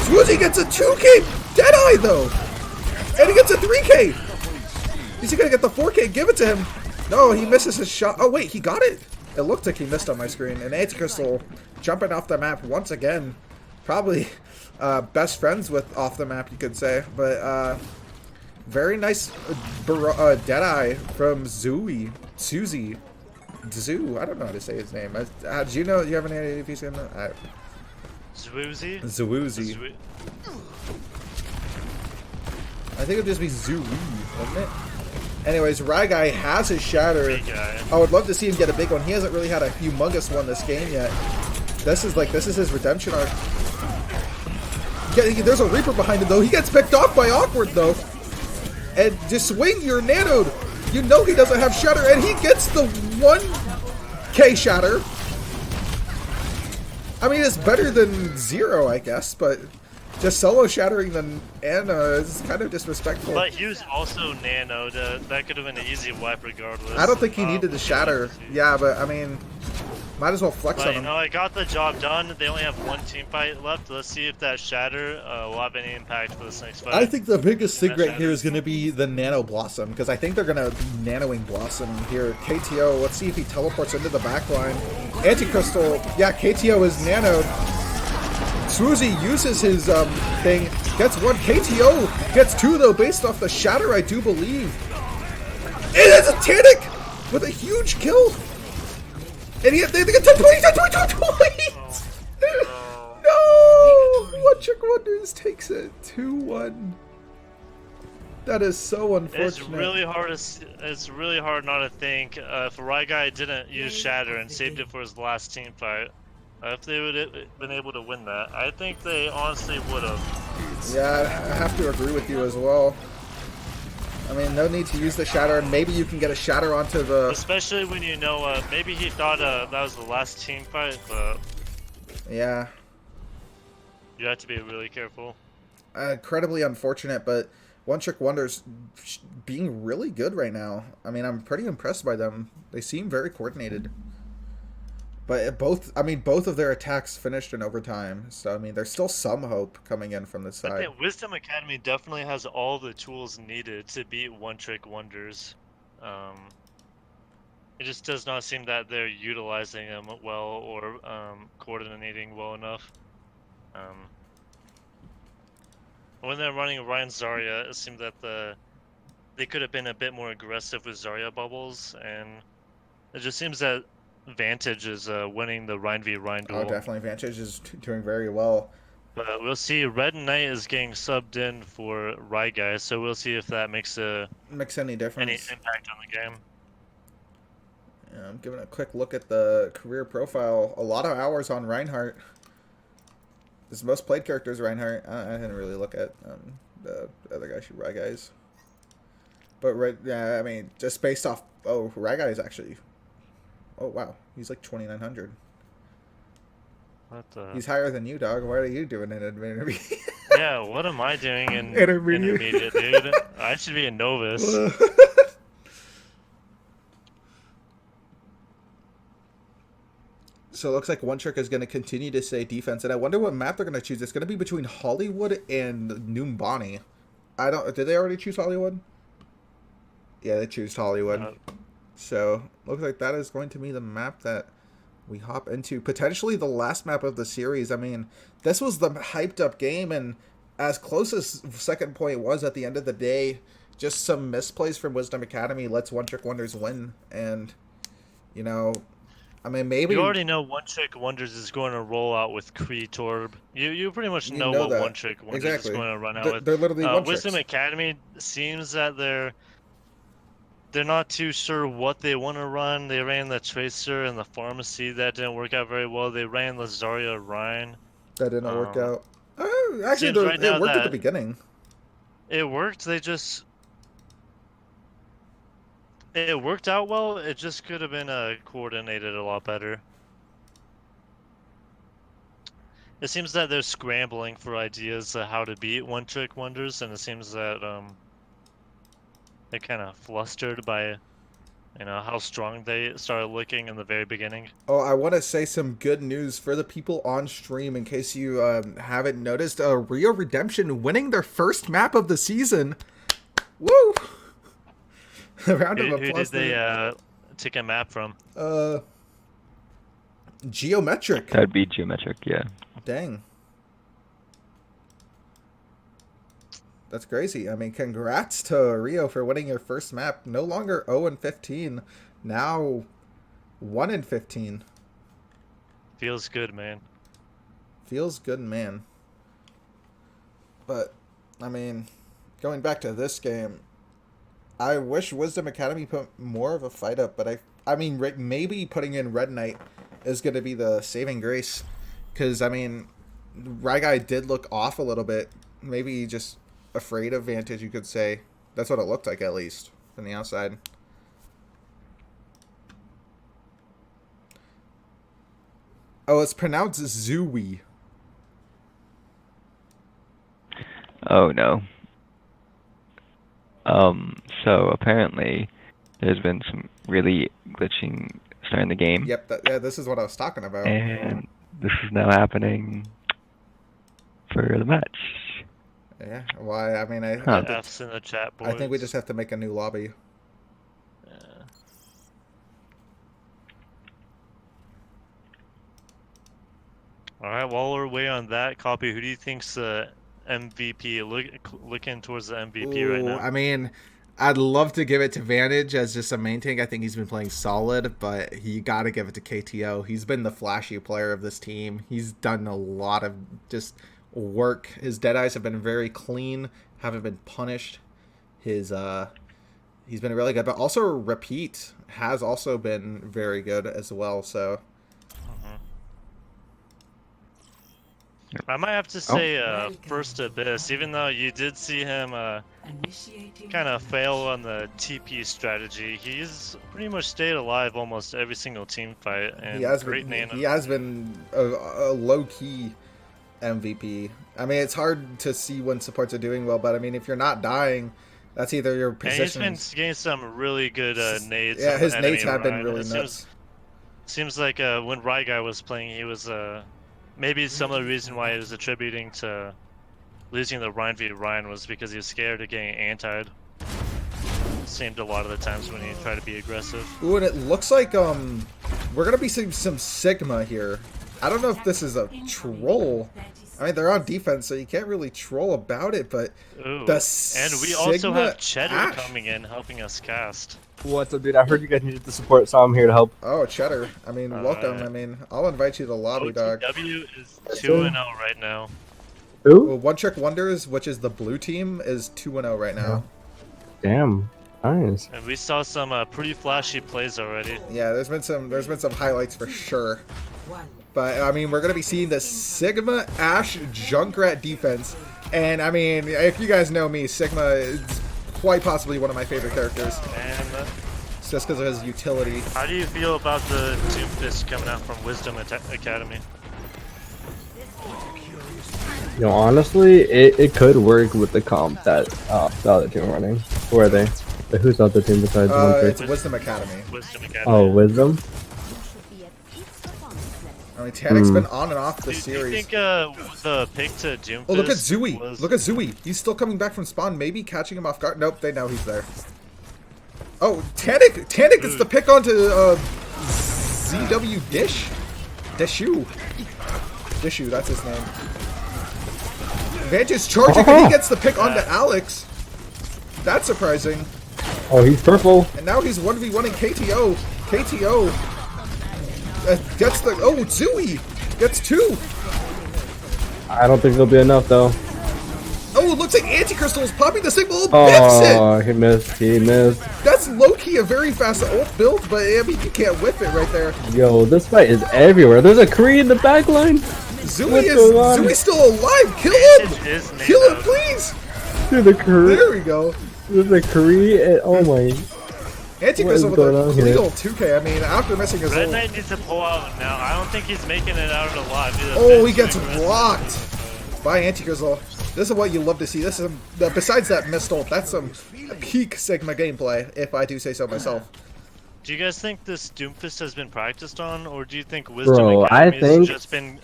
S1: Swoozy gets a 2K Deadeye though! And he gets a 3K! Is he gonna get the 4K? Give it to him! No, he misses his shot. Oh wait, he got it? It looked like he missed on my screen. And Anticrystal jumping off the map once again. Probably best friends with off the map, you could say. But very nice Deadeye from Zooey. Suzy. Zoo. I don't know how to say his name. Do you know? Do you have any idea if he's gonna?
S2: Zwoozy?
S1: Zwoozy. I think it'd just be Zooey, wouldn't it? Anyways, Guy has his shatter. I would love to see him get a big one. He hasn't really had a humongous one this game yet. This is his redemption arc. Yeah, there's a Reaper behind him though. He gets picked off by Awkward though. And just swing, you're nanoed. You know he doesn't have shatter, and he gets the 1K shatter. I mean, it's better than 0, I guess, but just solo shattering the Anna is kind of disrespectful.
S2: But he was also nanoed. That could have been an easy wipe regardless.
S1: I don't think he needed the shatter. Yeah, but I mean, might as well flex on him.
S2: You know, I got the job done. They only have one team fight left. Let's see if that shatter will have any impact for this next fight.
S1: I think the biggest thing right here is going to be the Nano Blossom, because I think they're going to nanoing Blossom here. KTO, let's see if he teleports into the backline. Anticrystal, yeah, KTO is nanoed. Swoozy uses his thing, gets 1. KTO gets 2 though, based off the shatter, I do believe. It is a Titanic with a huge kill. And they get 10 points! 10 points! No! One Trick Wonders takes it 2-1. That is so unfortunate.
S2: It's really hard not to think if Guy didn't use Shatter and saved it for his last team fight. If they would have been able to win that, I think they honestly would have.
S1: Yeah, I have to agree with you as well. I mean, no need to use the shatter, and maybe you can get a shatter onto the...
S2: Especially when you know, maybe he thought that was the last team fight, but...
S1: Yeah.
S2: You have to be really careful.
S1: Incredibly unfortunate, but One Trick Wonders being really good right now. I mean, I'm pretty impressed by them. They seem very coordinated. But both of their attacks finished in overtime. So, I mean, there's still some hope coming in from this side.
S2: I think Wisdom Academy definitely has all the tools needed to beat One Trick Wonders. It just does not seem that they're utilizing them well or coordinating well enough. When they're running Ryan Zarya, it seemed that they could have been a bit more aggressive with Zarya bubbles, and it just seems that Vantage is winning the Rhine v Rhine duel.
S1: Oh, definitely. Vantage is doing very well.
S2: But we'll see. Red Knight is getting subbed in for Guy, so we'll see if that makes
S1: any difference.
S2: Any impact on the game.
S1: Yeah, I'm giving a quick look at the career profile. A lot of hours on Reinhardt. His most played character is Reinhardt. I didn't really look at the other guys. But yeah, I mean, just based off. Oh, Guy is actually. Oh wow, he's like 2,900.
S2: What the?
S1: He's higher than you, dog. What are you doing in intermediate?
S2: Yeah, what am I doing in intermediate, dude? I should be a novice.
S1: So it looks like One Trick is going to continue to stay defense, and I wonder what map they're going to choose. It's going to be between Hollywood and Noombani. Did they already choose Hollywood? Yeah, they choose Hollywood. So looks like that is going to be the map that we hop into. Potentially the last map of the series. I mean, this was the hyped up game, and as close as second point was at the end of the day, just some misplays from Wisdom Academy lets One Trick Wonders win. And, you know, I mean, maybe...
S2: You already know One Trick Wonders is going to roll out with Kree Torb. You pretty much know what
S1: that.
S2: One Trick Wonders is going to run out with.
S1: They're literally One
S2: Wisdom Academy seems that they're not too sure what they want to run. They ran the Tracer and the Pharmacy. That didn't work out very well. They ran the Zarya Rhine.
S1: That didn't work out. Actually, it worked at the beginning.
S2: It worked. It worked out well. It just could have been coordinated a lot better. It seems that they're scrambling for ideas of how to beat One Trick Wonders, and it seems that they're kind of flustered by You know how strong they started looking in the very beginning.
S1: Oh, I want to say some good news for the people on stream in case you haven't noticed. Rio Redemption winning their first map of the season. Woo! A round of
S2: Who
S1: applause.
S2: did they take a map from?
S1: Geometric.
S4: That'd be geometric, yeah.
S1: Dang. That's crazy. I mean, congrats to Rio for winning your first map. No longer 0-15, now 1-15.
S2: Feels good, man.
S1: Feels good, man. But, I mean, going back to this game, I wish Wisdom Academy put more of a fight up, but I mean, maybe putting in Red Knight is going to be the saving grace. Because, I mean, Ryguy did look off a little bit. Maybe just afraid of Vantage, you could say. That's what it looked like, at least, from the outside. Oh, it's pronounced Zooey.
S4: Oh no. So apparently there's been some really glitching starting the game.
S1: Yep, yeah, this is what I was talking about.
S4: And this is now happening for the match.
S1: Yeah, why? I mean,
S2: F's in the chat, boys.
S1: I think we just have to make a new lobby.
S2: Yeah. All right, while we're waiting on that copy, who do you think's the MVP? Looking towards the MVP right now.
S1: I mean, I'd love to give it to Vantage as just a main tank. I think he's been playing solid, but you got to give it to KTO. He's been the flashy player of this team. He's done a lot of just work. His Deadeyes have been very clean, haven't been punished. He's been really good, but also Repeat has also been very good as well. So
S2: I might have to say First Abyss, even though you did see him kind of fail on the TP strategy. He's pretty much stayed alive almost every single team fight. And
S1: he has been a low-key MVP. I mean, it's hard to see when supports are doing well, but I mean, if you're not dying, that's either your position.
S2: And he's been getting some really good nades.
S1: Yeah, his nades have been really nuts.
S2: Seems like when Ryguy was playing, he was maybe some of the reason why he was attributing to losing the Ryan v Ryan was because he was scared of getting antied. Seemed a lot of the times when he tried to be aggressive.
S1: Ooh, and it looks like we're gonna be seeing some Sigma here. I don't know if this is a troll. I mean, they're on defense, so you can't really troll about it, but
S2: Ooh.
S1: the
S2: and we also have Cheddar coming in, helping us cast.
S5: What's up, dude? I heard you guys needed the support, so I'm here to help.
S1: Oh, Cheddar. I mean, welcome. I mean, I'll invite you to the lobby, dog.
S2: OTW is 2-0 right now.
S5: Who?
S1: Well, One Trick Wonders, which is the blue team, is 2-0 right now.
S5: Damn. Nice.
S2: And we saw some pretty flashy plays already.
S1: Yeah, there's been some highlights for sure. But, I mean, we're going to be seeing the Sigma Ashe Junkrat defense. And, I mean, if you guys know me, Sigma is quite possibly one of my favorite characters.
S2: And
S1: it's just because of his utility.
S2: how do you feel about the Doomfist coming out from Wisdom Academy?
S5: You know, honestly, it could work with the comp that the other team are running. Who are they? Who's the other team besides One Trick?
S1: It's Wisdom Academy.
S2: Wisdom Academy.
S5: Oh, Wisdom?
S1: I mean, Tanic's been on and off the
S2: Do you
S1: series.
S2: think the pick to Doomfist
S1: Oh, look at Zooey.
S2: was...
S1: Look at Zooey. He's still coming back from spawn, maybe catching him off guard. Nope, they know he's there. Oh, Tanic gets the pick onto ZW Dish. Dishu, that's his name. Vantage charging, and he gets the pick onto Alex. That's surprising.
S5: Oh, he's purple.
S1: And now he's 1v1ing KTO. KTO gets the... Oh, Zooey gets 2.
S5: I don't think it'll be enough, though.
S1: Oh, it looks like Anticrystal is popping the signal. Biffs it!
S5: Oh, he missed. He missed.
S1: That's low-key a very fast ult build, but I mean, you can't whip it right there.
S5: Yo, this fight is everywhere. There's a Kree in the back line.
S1: Zooey's still alive. Kill him! Kill him, please!
S5: Dude, the Kree.
S1: There we go.
S5: There's a Kree. Oh my.
S1: Anticrystal with a legal 2K. I mean, after missing his
S2: Red
S1: ult.
S2: Knight needs to pull out now. I don't think he's making it out alive.
S1: Oh, he gets blocked by Anticrystal. This is what you love to see. This is besides that missed ult, that's some peak Sigma gameplay, if I do say so myself.
S2: Do you guys think this Doomfist has been practiced on, or do you think Wisdom
S5: Bro, I
S2: Academy has
S5: think-
S2: just been,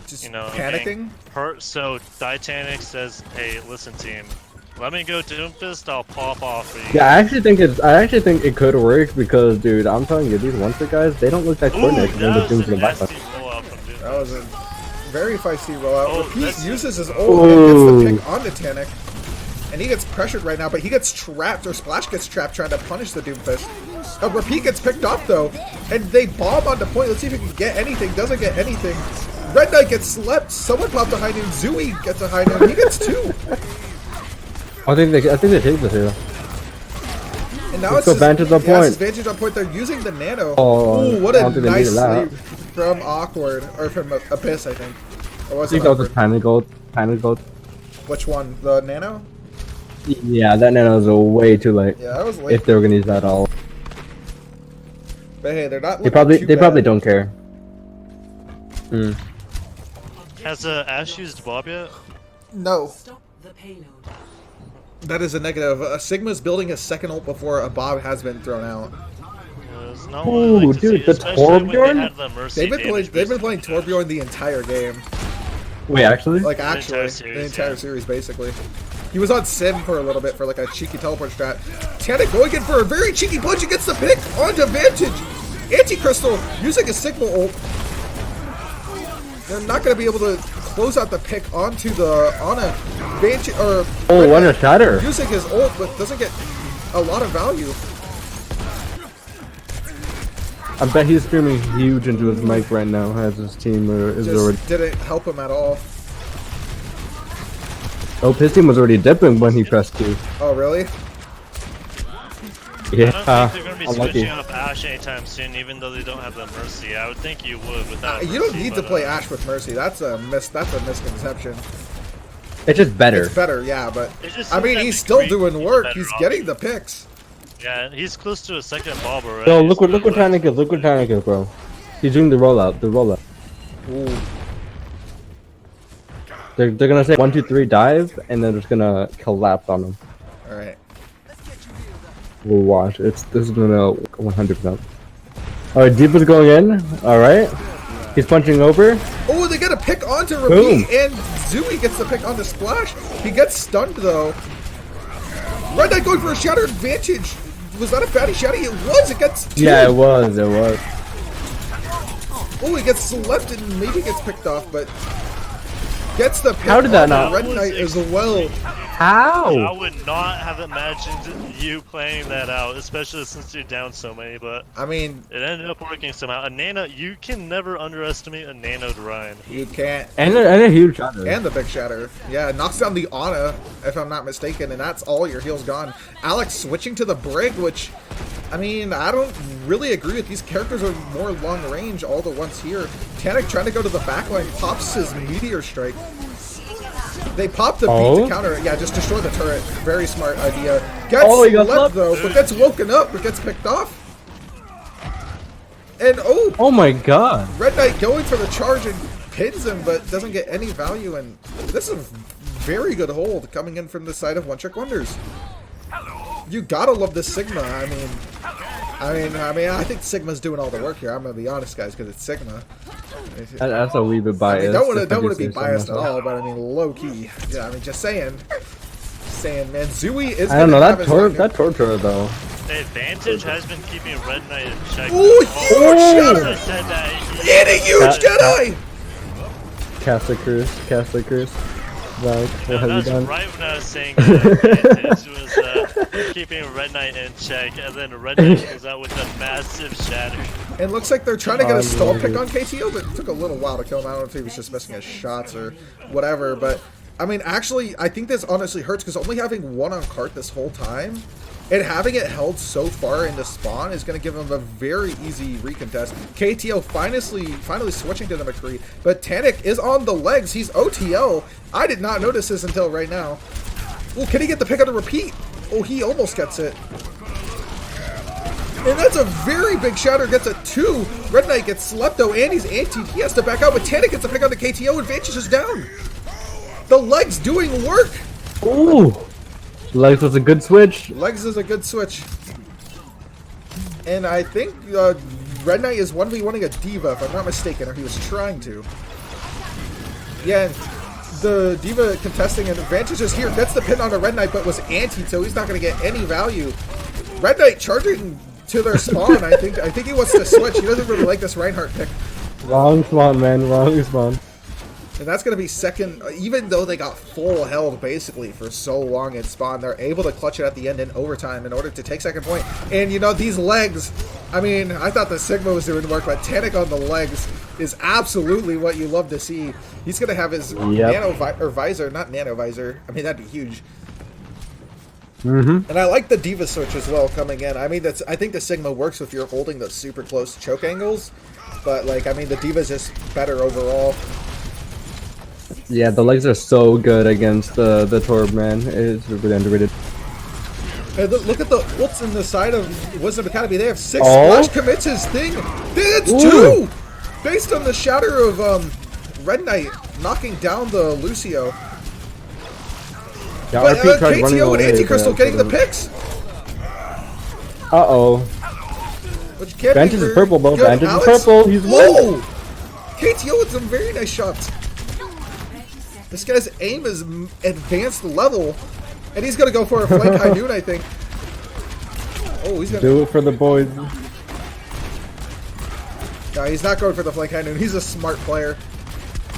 S1: Just
S2: you know,
S1: panicking?
S2: hurt? So Titanic says, "Hey, listen, team, let me go Doomfist. I'll pop off for you."
S5: Yeah, I actually think it could work because, dude, I'm telling you, these one-trick guys, they don't look that
S2: Ooh,
S5: coordinated when the
S2: that was
S5: Doom's
S2: a
S5: in the
S2: nasty
S5: background.
S2: rollout from Doomfist.
S1: That was a very feisty rollout.
S2: Oh,
S1: Repeat
S2: that's-
S1: uses his ult and gets
S5: Ooh.
S1: the pick on Titanic. And he gets pressured right now, but he gets trapped, or Splash gets trapped trying to punish the Doomfist. Repeat gets picked off though, and they bomb on the point. Let's see if he can get anything. Doesn't get anything. Red Knight gets slept. Someone popped a high noon. Zooey gets a high noon. He gets 2.
S5: I think they take this here.
S1: And now
S5: Let's
S1: it's
S5: go Vantage on
S1: yeah,
S5: point.
S1: it's Vantage on point. They're using the nano.
S5: Oh,
S1: Ooh, what
S5: I
S1: a
S5: don't think they
S1: nice
S5: needed that.
S1: sleep from Awkward, or from Abyss, I think. Or
S5: I
S1: was it
S5: think that was
S1: Awkward?
S5: just panic gold. Panic gold.
S1: Which one? The nano?
S5: Yeah, that nano's way too late.
S1: Yeah, that was late.
S5: If they were gonna use that at all,
S1: But hey, they're not.
S5: they
S1: looking too
S5: probably
S1: bad.
S5: don't care. Hmm.
S2: Has Ash used Bob yet?
S1: No,
S3: Stop the payload.
S1: that is a negative. Sigma's building a second ult before a Bob has been thrown out.
S2: It's not
S5: Ooh,
S2: what I like to
S5: dude,
S2: see,
S5: the
S2: especially when they
S5: Torbjorn?
S2: had the Mercy damage
S1: They've been
S2: boost
S1: playing
S2: on Ash.
S1: Torbjorn the entire game.
S5: Wait, actually?
S1: Like
S2: entire
S1: actually,
S2: series,
S1: the entire
S2: yeah.
S1: series basically. He was on Sim for a little bit for like a cheeky teleport strat. Titanic going in for a very cheeky punch. He gets the pick onto Vantage. Anti-Crystal using a Sigma ult. They're not going to be able to close out the pick onto the Vantage or
S5: Oh, what a shatter!
S1: using his ult, but doesn't get a lot of value.
S5: I bet he's screaming huge into his mic right now as his team is already.
S1: Just didn't help him at all.
S5: Oh, his team was already dipping when he pressed Q.
S1: Oh really?
S5: Yeah,
S2: I don't think they're going to be
S5: unlucky.
S2: switching up Ash anytime soon, even though they don't have the Mercy. I would think you would without
S1: You don't
S2: Mercy,
S1: need to
S2: but,
S1: play Ash with Mercy. That's a misconception.
S5: It's just better.
S1: It's better, yeah, but
S2: It just
S1: I
S2: seems
S1: mean
S2: that
S1: he's still
S2: McCree
S1: doing
S2: is
S1: work.
S2: better
S1: He's
S2: option.
S1: getting the picks.
S2: Yeah, he's close to a second Bob already.
S5: Yo, look what
S2: so,
S5: Titanic is. Look what Titanic is, bro. He's doing the rollout.
S1: Ooh.
S5: They're gonna say 1, 2, 3 dive, and then just gonna collapse on him.
S1: All right.
S5: We'll watch. This is gonna 100%. All right, Deep is going in. All right, he's punching over.
S1: Oh, they get a pick onto Repeat,
S5: Boom.
S1: and Zooey gets the pick onto Splash. He gets stunned though. Red Knight going for a Shattered Vantage. Was that a fatty shotty? It was. It gets 2.
S5: Yeah, it was. It was.
S1: Oh, he gets left and maybe gets picked off, but gets the pick
S5: How did that
S1: onto
S5: not-
S1: Red Knight as well.
S2: I
S5: How?
S2: would not have imagined you playing that out, especially since you're down so many, but
S1: I mean,
S2: it ended up working somehow. A Nano, you can never underestimate a Nano Ryan.
S1: you can't.
S5: And a huge shot.
S1: And the big shatter. Yeah, knocks down the Ana, if I'm not mistaken, and that's all your heal's gone. Alex switching to the Brig, which, I mean, I don't really agree with. These characters are more long range all the ones here. Titanic trying to go to the backline, pops his Meteor Strike. They pop the beat to counter it. Yeah, just destroy the turret. Very smart idea. Gets
S5: Oh, he got
S1: left
S5: slapped.
S1: though, but gets woken up, but gets picked off. And oh,
S5: Oh my god.
S1: Red Knight going for the charge and pins him, but doesn't get any value. And this is a very good hold coming in from the side of One Trick Wonders. You gotta love this Sigma. I think Sigma's doing all the work here. I'm gonna be honest, guys, because it's Sigma.
S5: That's a wee bit
S1: I
S5: biased.
S1: mean, don't want to
S5: if
S1: be
S5: do say so
S1: biased at
S5: myself.
S1: all, but I mean, low key. Yeah, I mean, just saying, man. Zooey is.
S5: I don't know
S1: gonna
S5: that
S1: have his
S5: torture though.
S2: The advantage has been keeping Red Knight in check.
S1: Ooh, huge
S2: I
S1: shatter!
S2: said that.
S1: And a huge Jedi!
S5: Castle Curse. Like, what have you
S2: That's
S5: done?
S2: right when I was saying the advantage was keeping Red Knight in check, and then Red Knight comes out with a massive shatter.
S1: It looks like they're trying to get a stall
S5: Unbelievable.
S1: pick on KTO, but it took a little while to kill him. I don't know if he was just missing his shots or whatever, but I mean, actually, I think this honestly hurts because only having one on cart this whole time and having it held so far into spawn is going to give him a very easy recontest. KTO finally switching to the McCree, but Titanic is on the legs. He's OTL. I did not notice this until right now. Oh, can he get the pick on the Repeat? Oh, he almost gets it. And that's a very big shatter, gets a 2. Red Knight gets slept though, and he's anti. He has to back out, but Titanic gets a pick on the KTO, and Vantage is down. The legs doing work.
S5: Ooh! Legs was a good switch.
S1: Legs is a good switch. And I think Red Knight is 1v1ing a D.Va, if I'm not mistaken, or he was trying to. Yeah, and the D.Va contesting an advantage is here. Gets the pin on the Red Knight, but was antied, so he's not going to get any value. Red Knight charging to their spawn. I think he wants to switch. He doesn't really like this Reinhardt pick.
S5: Wrong spawn, man. Wrong spawn.
S1: And that's going to be second, even though they got full held basically for so long in spawn, they're able to clutch it at the end in overtime in order to take second point. And you know, these legs, I mean, I thought the Sigma was doing work, but Tanic on the legs is absolutely what you love to see. He's going to have his visor, not nano visor. I mean, that'd be huge. And I like the D.Va switch as well coming in. I mean, I think the Sigma works if you're holding those super close choke angles, but like, I mean, the D.Va's just better overall.
S5: Yeah, the legs are so good against the Torb, man. It's really underrated.
S1: Hey, look at the ults in the side of Wisdom Academy. They have 6 splash commits his thing. It's 2! Based on the shatter of Red Knight knocking down the Lucio.
S5: Yeah,
S1: But
S5: RP tried running
S1: KTO and
S5: away,
S1: Anticrystal
S5: but
S1: getting the picks.
S5: Uh-oh.
S1: Which can't
S5: Vantage
S1: be
S5: is purple, though.
S1: good.
S5: Vantage is
S1: Alex?
S5: purple. He's
S1: Whoa! KTO with some very nice shots. This guy's aim is advanced level, and he's gonna go for a flank high noon, I think. Oh, he's gonna
S5: do it for the boys.
S1: No, he's not going for the flank high noon. He's a smart player.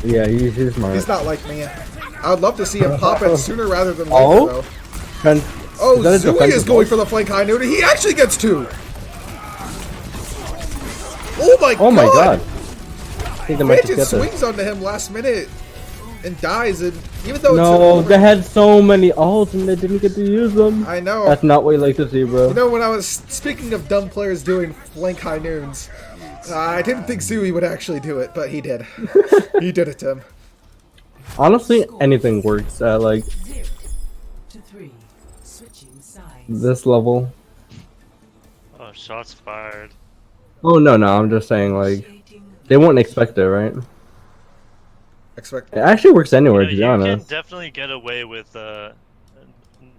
S5: Yeah, he's smart.
S1: He's not like me. I would love to see him pop it sooner rather than later, though. Oh, Zui is going for the flank high noon, and he actually gets 2. Oh my god!
S5: Oh my god!
S1: Vantage swings onto him last minute and dies, and even though
S5: no, they had so many ults and they didn't get to use them.
S1: I know.
S5: That's not what you like to see, bro.
S1: You know, when I was speaking of dumb players doing flank high noons, I didn't think Zui would actually do it, but he did. He did it to him.
S5: Honestly, anything works at like
S3: 0 to 3. Switching sides.
S5: this level.
S2: Oh, shots fired.
S5: Oh no, I'm just saying like they won't expect it, right? It actually works anywhere, to be honest.
S2: You can definitely get away with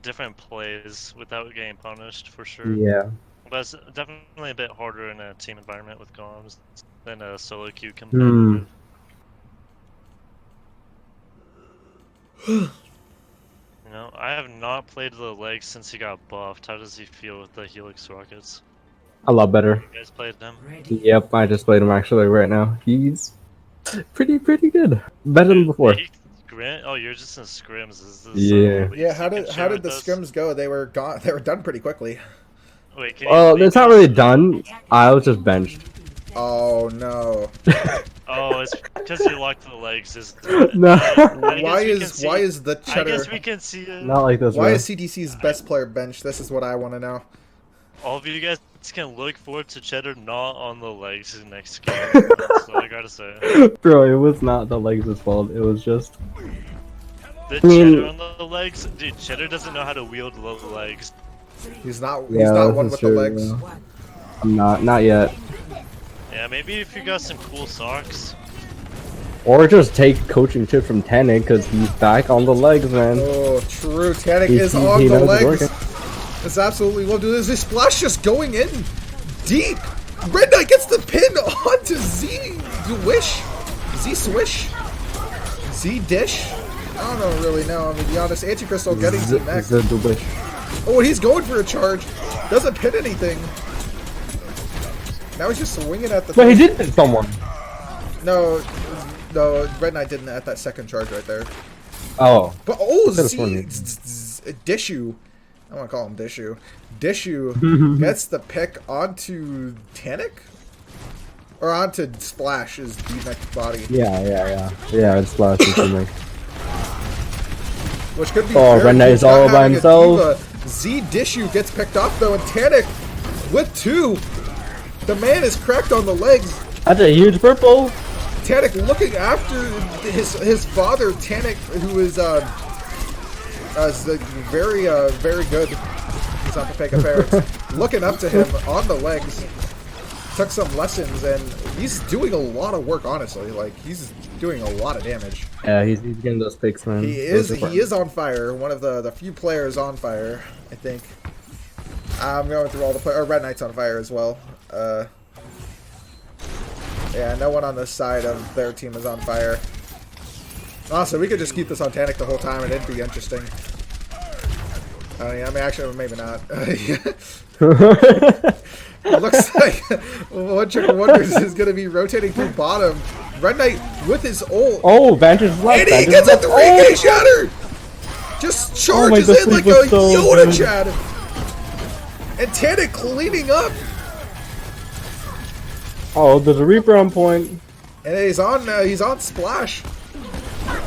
S2: different plays without getting punished, for sure.
S5: Yeah.
S2: But it's definitely a bit harder in a team environment with comms than a solo queue competitive. You know, I have not played the legs since he got buffed. How does he feel with the Helix rockets?
S5: A lot better.
S2: You guys played him?
S5: Yep, I just played him actually right now. He's pretty good. Better than before.
S2: Oh, you're just in scrims.
S1: Yeah. How did the scrims go? They were gone. They were done pretty quickly.
S2: Wait,
S5: it's not really done. I was just benched.
S1: Oh no.
S2: Oh, it's because you locked the legs.
S5: No.
S1: Why is the cheddar?
S2: I guess we can see it.
S5: Not like this.
S1: Why is CDC's best player benched? This is what I want to know.
S2: All of you guys can look forward to Cheddar not on the legs next game. That's all I gotta say.
S5: Bro, it was not the legs' fault. It was just.
S2: Cheddar on the legs? Dude, Cheddar doesn't know how to wield the legs.
S1: He's not one with the legs.
S5: I'm not yet.
S2: Yeah, maybe if you got some cool socks.
S5: Or just take coaching tip from Tanic, because he's back on the legs, man.
S1: Oh, true. Tanic is on the legs. It's absolutely love to do this. This splash just going in deep. Red Knight gets the pin onto Z Wish. Z Swish? Z Dish? I don't really know. I'm gonna be honest. Anticrystal getting to next. Oh, he's going for a charge. Doesn't pin anything. Now he's just swinging at the.
S5: But he did pin someone.
S1: No, Red Knight didn't at that second charge right there.
S5: Oh.
S1: But Dishu. I want to call him Dishu. Dishu gets the pick onto Tanic? Or onto Splash's D-neck body.
S5: Yeah, it's Splash.
S1: Which could be
S5: Red Knight is all by himself.
S1: Z Dishu gets picked off though, and Tanic with 2. The man is cracked on the legs.
S5: That's a huge purple.
S1: Tanic looking after his father, Tanic, who is very good. He's on Papega Ferrets. Looking up to him on the legs. Took some lessons, and he's doing a lot of work, honestly. Like, he's doing a lot of damage.
S5: Yeah, he's getting those picks, man.
S1: He is on fire. One of the few players on fire, I think. I'm going through all the players. Red Knight's on fire as well. Yeah, no one on the side of their team is on fire. Oh, so we could just keep this on Tanic the whole time and it'd be interesting. Yeah, I mean, actually, maybe not. It looks like One Trick Wonders is going to be rotating through bottom. Red Knight with his ult.
S5: Oh, Vantage left.
S1: And he
S5: Vantage
S1: gets a
S5: left.
S1: 3K shatter! Just charges
S5: the
S1: in like
S5: sleep
S1: a
S5: was so
S1: Yoda
S5: good.
S1: Chad. And Tanic cleaning up.
S5: Oh, there's a Reaper on point.
S1: And he's on Splash.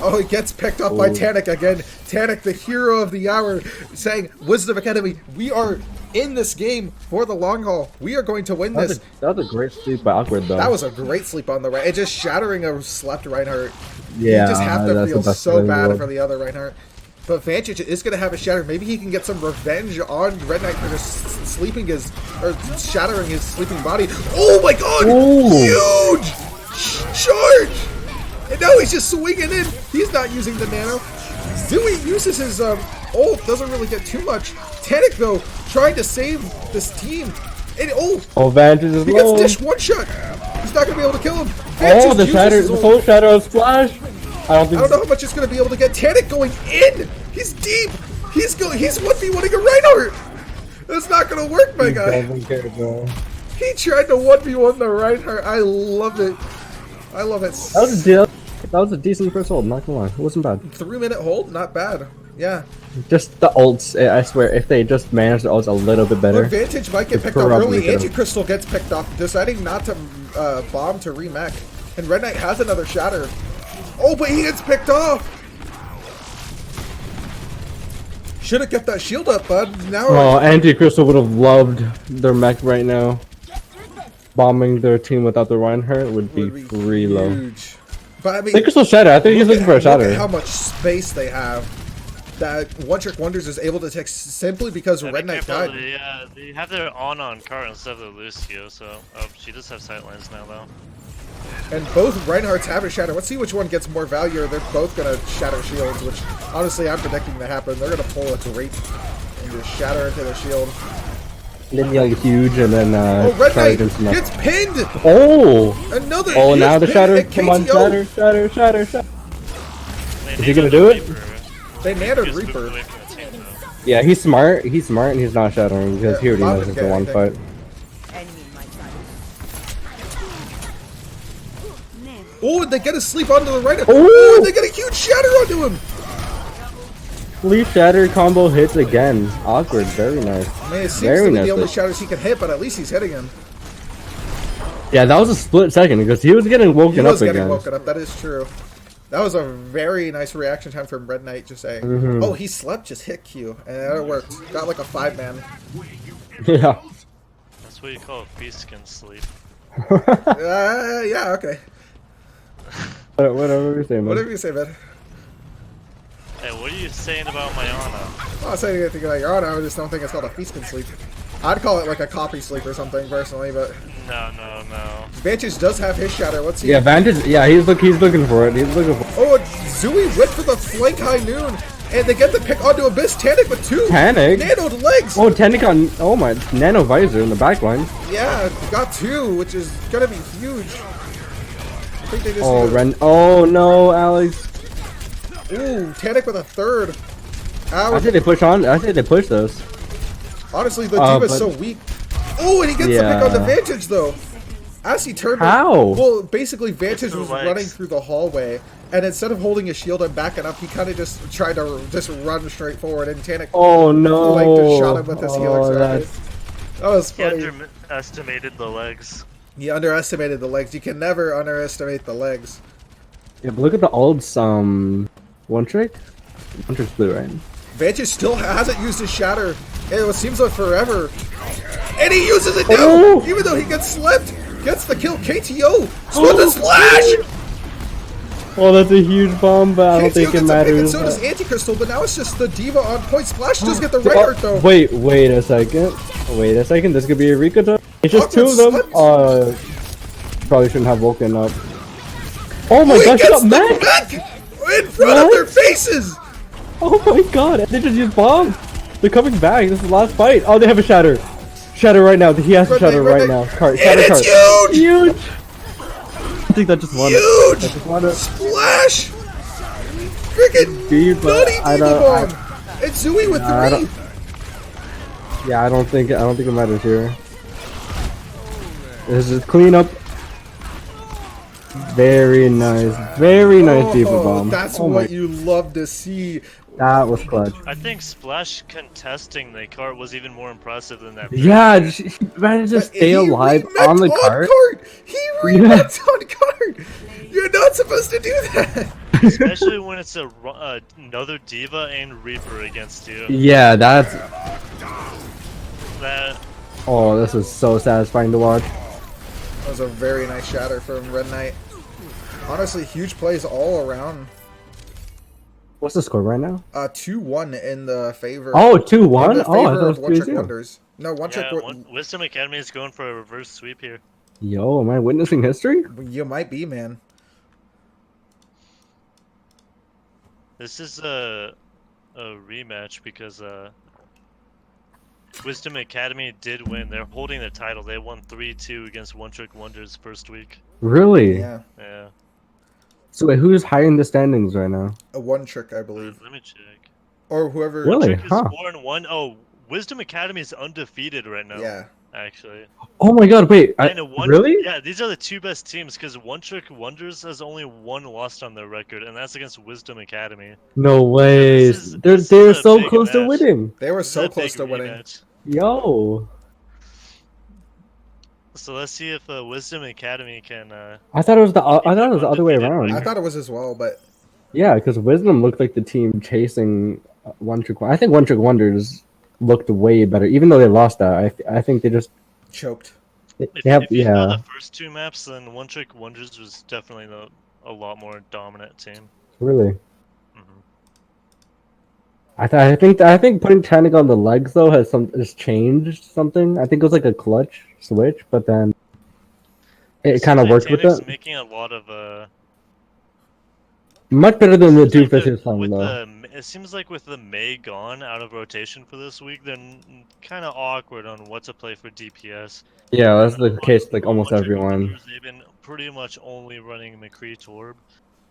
S1: Oh, he gets picked up by
S5: Ooh.
S1: Tanic again. Tanic, the hero of the hour, saying, Wisdom Academy, we are in this game for the long haul. We are going to win this.
S5: That was a great sleep by Awkward, though.
S1: That was a great sleep on the right. It just shattering a slept Reinhardt.
S5: yeah,
S1: You just have to
S5: that's
S1: feel
S5: the best
S1: so
S5: feeling in the
S1: bad
S5: world.
S1: for the other Reinhardt. But Vantage is going to have a shatter. Maybe he can get some revenge on Red Knight for just sleeping his, or shattering his sleeping body. Oh my god!
S5: Ooh.
S1: Huge! Charge! And now he's just swinging in. He's not using the nano. Zooey uses his ult. Doesn't really get too much. Tanic, though, trying to save this team. And
S5: Oh, Vantage is
S1: he
S5: low.
S1: gets dish one shot. He's not going to be able to kill him.
S5: Oh,
S1: Vantage
S5: the
S1: uses
S5: shatter,
S1: his
S5: the
S1: ult.
S5: full shadow of Splash. I
S1: I don't know how much it's going to be able to get. Tanic going in. He's deep. He's 1v1ing a Reinhardt. That's not going to work, my guy.
S5: Doesn't care, bro.
S1: He tried to 1v1 the Reinhardt. I love it. I love it.
S5: That was a decent first hold, not gonna lie. It wasn't bad.
S1: 3-minute hold? Not bad. Yeah.
S5: Just the ults, I swear, if they just manage the ults a little bit better.
S1: Vantage might get
S5: It's
S1: picked off
S5: probably
S1: early.
S5: gonna-
S1: Anti-Crystal gets picked off, deciding not to bomb to remech. And Red Knight has another shatter. Oh, but he gets picked off! Should've kept that shield up, bud. Now
S5: Oh, Anti-Crystal would have loved their mech right now. Bombing their team without the Reinhardt would be free low.
S1: huge. But I mean,
S5: I think Crystal shatter. I think he's looking for a
S1: look
S5: shatter.
S1: at how much space they have. That One Trick Wonders is able to take simply because Red Knight died.
S2: Yeah, they have their on card instead of the Lucio, so she does have sightlines now though.
S1: And both Reinhardts have a shatter. Let's see which one gets more value. They're both gonna shatter shields, which honestly I'm predicting to happen. They're gonna pull a great and just shatter into the shield.
S5: Then yell huge and then
S1: Oh, Red
S5: try
S1: Knight
S5: against enough.
S1: gets pinned!
S5: Oh!
S1: Another
S5: Oh,
S1: he
S5: now the
S1: gets
S5: shatter.
S1: pinned at
S5: Come on,
S1: KTO.
S5: shatter. Is he gonna do it?
S1: They nanoed Reaper.
S5: Yeah, he's smart. He's smart and he's not shattering because he already
S1: Bob
S5: knows
S1: didn't
S5: it's a
S1: get
S5: one fight.
S1: Oh, and they get a sleep onto the right.
S5: Ooh.
S1: Oh, and they get a huge shatter onto him.
S5: Leaf shatter combo hits again. Awkward, very nice.
S1: Man, it seems
S5: Very
S1: to be
S5: nice.
S1: the only shatters he can hit, but at least he's hitting him.
S5: Yeah, that was a split second because he was getting woken
S1: He was
S5: up
S1: getting
S5: again.
S1: woken up. That is true. That was a very nice reaction time from Red Knight, just saying,
S5: Mm-hmm.
S1: oh, he slept, just hit Q, and it worked. Got like a 5-man.
S5: Yeah.
S2: That's what you call a beast-skin sleep.
S1: Yeah, okay.
S5: Whatever you're saying, man.
S1: Whatever you say, man.
S2: Hey, what are you saying about my Ana?
S1: I'm not saying anything about your honor, I just don't think it's called a feast-can sleep. I'd call it like a copy sleep or something, personally, but
S2: No.
S1: Vantage does have his shatter. Let's see.
S5: Yeah, Vantage. Yeah, he's looking for it. He's looking for
S1: Oh, Zooey went for the flank high noon, and they get the pick onto Abyss. Tanic with 2
S5: Tanic?
S1: nanoed legs.
S5: Oh, Tanic on. Oh my, nano visor in the back line.
S1: Yeah, got 2, which is gonna be huge. I think they just
S5: Oh,
S1: need to-
S5: Ren. Oh no, Alex.
S1: Ooh, Tanic with a 3rd. Ow.
S5: I say they push on. I say they push those.
S1: Honestly, the
S5: but-
S1: Diva's so weak. Oh, and he gets the pick on the
S5: Yeah.
S1: Vantage, though. As he turned...
S5: How?
S1: Well, basically, Vantage
S2: Through
S1: was
S2: legs.
S1: running through the hallway, and instead of holding his shield and backing up, he kind of just tried to just run straight forward, and Tanic
S5: Oh no.
S1: like just shot him with his helix rocket.
S5: that's-
S1: That was
S2: He
S1: funny.
S2: underestimated the legs.
S1: He underestimated the legs. You can never underestimate the legs.
S5: Yeah, but look at the ults. One trick. One trick's blue, right?
S1: Vantage still hasn't used his shatter. It seems like forever. And he uses it now!
S5: Oh!
S1: Even though he gets slept! Gets the kill. KTO! With the splash!
S5: Oh, that's a huge bomb, but I don't
S1: KTO
S5: think it
S1: gets a pick, and
S5: matters.
S1: so does Anti-Crystal, but now it's just the Diva on point. Splash does get the Reinhardt, though.
S5: Wait a second. Wait a second. This could be a Rika. It's just two of them.
S1: Awkward
S5: Probably shouldn't have woken up. Oh my
S1: He
S5: gosh,
S1: gets
S5: got
S1: the
S5: mech!
S1: mech in front of
S5: What?
S1: their faces!
S5: Oh my god, they just used bomb. They're coming back. This is the last fight. Oh, they have a shatter. Shatter right now. He has a shatter right now. Cart. Shatter cart.
S1: It's huge!
S5: Huge! I think that just won it.
S1: Huge!
S5: That just won it.
S1: Splash! Freaking
S5: Diva,
S1: nutty
S5: I
S1: Diva
S5: don't-
S1: bomb! It's Zooey with
S5: I
S1: 3!
S5: Yeah, I don't think it matters here. This is cleanup. Very nice. Very nice Diva bomb.
S1: That's
S5: Oh
S1: what
S5: my,
S1: you love to see.
S5: that was clutch.
S2: I think Splash contesting the cart was even more impressive than that.
S5: Yeah, she managed to stay
S1: He
S5: alive
S1: remeked
S5: on the cart.
S1: He remeked on cart! You're not supposed to do that!
S2: Especially when it's another Diva and Reaper against you.
S5: Yeah, that's...
S2: That
S5: Oh, this is so satisfying to watch.
S1: That was a very nice shatter from Red Knight. Honestly, huge plays all around.
S5: What's the score right now?
S1: 2-1 in the favor.
S5: Oh,
S1: in
S5: 2-1?
S1: the
S5: Oh, I
S1: favor
S5: thought
S1: of
S5: it
S1: One
S5: was
S1: Trick
S5: 2-2.
S1: Wonders. No, One Trick.
S2: Wisdom Academy is going for a reverse sweep here.
S5: Yo, am I witnessing history?
S1: You might be, man.
S2: This is a rematch because Wisdom Academy did win. They're holding the title. They won 3-2 against One Trick Wonders first week.
S5: Really?
S1: Yeah.
S2: Yeah.
S5: So wait, who's higher in the standings right now?
S1: A One Trick, I believe.
S2: Let me check.
S1: Or whoever.
S5: Really?
S2: Trick is
S5: Huh.
S2: 4-1. Oh, Wisdom Academy is undefeated right now.
S1: Yeah.
S2: Actually.
S5: Oh my god, wait. Really?
S2: Yeah, these are the two best teams because One Trick Wonders has only one loss on their record, and that's against Wisdom Academy.
S5: No way.
S2: this
S5: They're
S2: is a
S5: so
S2: big
S5: close to
S2: match.
S5: winning.
S1: They were
S2: This is
S1: so
S2: a
S1: close
S2: big
S1: to winning.
S2: rematch.
S5: Yo.
S2: So let's see if Wisdom Academy can.
S5: I thought it was the other way
S2: undefeated
S5: around.
S1: I
S2: record.
S1: thought it was as well, but
S5: Yeah, because Wisdom looked like the team chasing One Trick. I think One Trick Wonders looked way better, even though they lost that. I think they just
S1: choked.
S5: they
S2: If,
S5: have
S2: if you saw
S5: yeah.
S2: the first two maps, then One Trick Wonders was definitely a lot more dominant team.
S5: Really.
S2: hmm
S5: I think putting Tannic on the legs though has changed something. I think it was like a clutch switch, but then it kind of worked with
S2: Tanic's
S5: it.
S2: making a lot of
S5: Much better than the
S2: seems like
S5: Doofus song though.
S2: it seems like with the May gone out of rotation for this week, they're kind of awkward on what to play for DPS.
S5: Yeah, that's the
S2: On-
S5: case with, like
S2: on
S5: almost
S2: One Trick
S5: everyone.
S2: Wonders, they've been pretty much only running McCree Torb.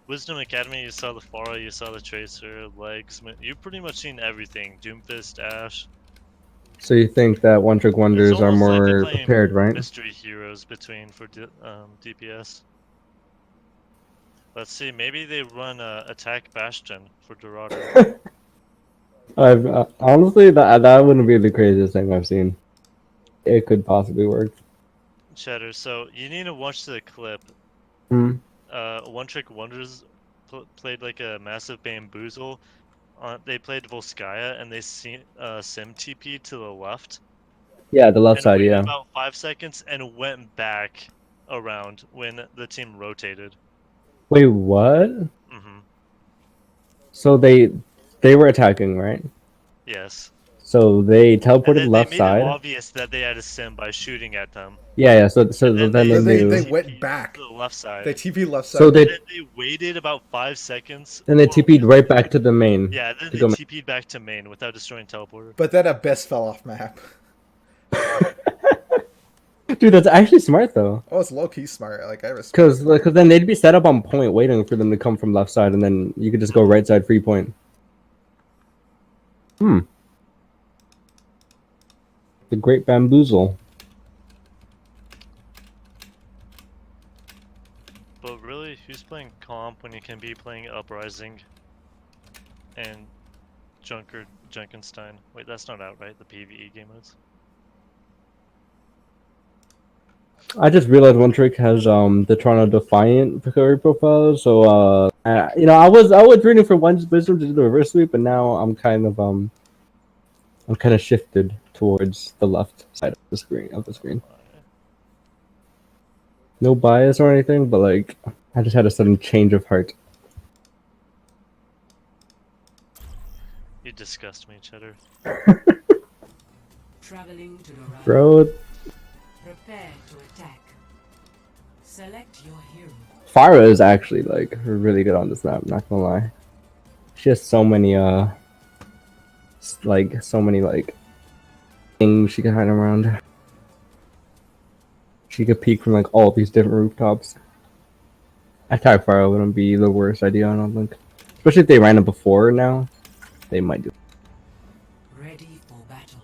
S2: Wisdom Academy, you saw the Pharah, you saw the Tracer, Legs. You've pretty much seen everything. Doomfist, Ash.
S5: So you think that One Trick
S2: It's
S5: Wonders are
S2: almost like they're
S5: more
S2: playing
S5: prepared, right?
S2: mystery heroes between for DPS. Let's see, maybe they run Attack Bastion for Dorado.
S5: I've honestly that wouldn't be the craziest thing I've seen. It could possibly work.
S2: Cheddar, so you need to watch the clip.
S5: Hmm.
S2: One Trick Wonders played like a massive bamboozle. They played Volskaya and they sim TP to the left.
S5: Yeah, the left
S2: And
S5: side.
S2: waited
S5: Yeah.
S2: about 5 seconds and went back around when the team rotated.
S5: Wait, what?
S2: hmm
S5: So they were attacking, right?
S2: Yes.
S5: So they
S2: And
S5: teleported
S2: then
S5: left
S2: they made
S5: side.
S2: it obvious that they had a sim by shooting at them.
S5: Yeah. So
S2: And
S5: then
S2: then
S5: they knew.
S1: they
S2: TP'd
S1: went back.
S2: to the left side.
S1: They TP left side.
S5: So
S2: And
S5: they
S2: then they waited about 5 seconds.
S5: then they
S2: for
S5: TP'd right back to the main.
S2: Yeah, then
S5: to
S2: they
S5: go
S2: TP'd back to main without destroying teleporter.
S1: But then Abyss fell off map.
S5: Dude, that's actually smart though.
S1: Oh, it's low key smart. Like I respect.
S5: Cause then they'd be set up on point waiting for them to come from left side, and then you could just go right side free point. The Great Bamboozle.
S2: But really, who's playing comp when you can be playing Uprising and Junkenstein? Wait, that's not out, right? The PvE game is.
S5: I just realized One Trick has the Toronto Defiant career profile, so you know I was rooting for Wisdom to do the reverse sweep, but now I'm kind of shifted towards the left side of the screen. No bias or anything, but like I just had a sudden change of heart.
S2: You disgust me, Cheddar.
S3: Traveling to Novice.
S5: Bro,
S3: Prepare to attack. Select your hero.
S5: Farah is actually like really good on this map, not gonna lie. She has so many like so many like things she can hide around. She could peek from like all these different rooftops. Attack fire wouldn't be the worst idea, I don't think. Especially if they ran it before now, they might do.
S3: Ready for battle.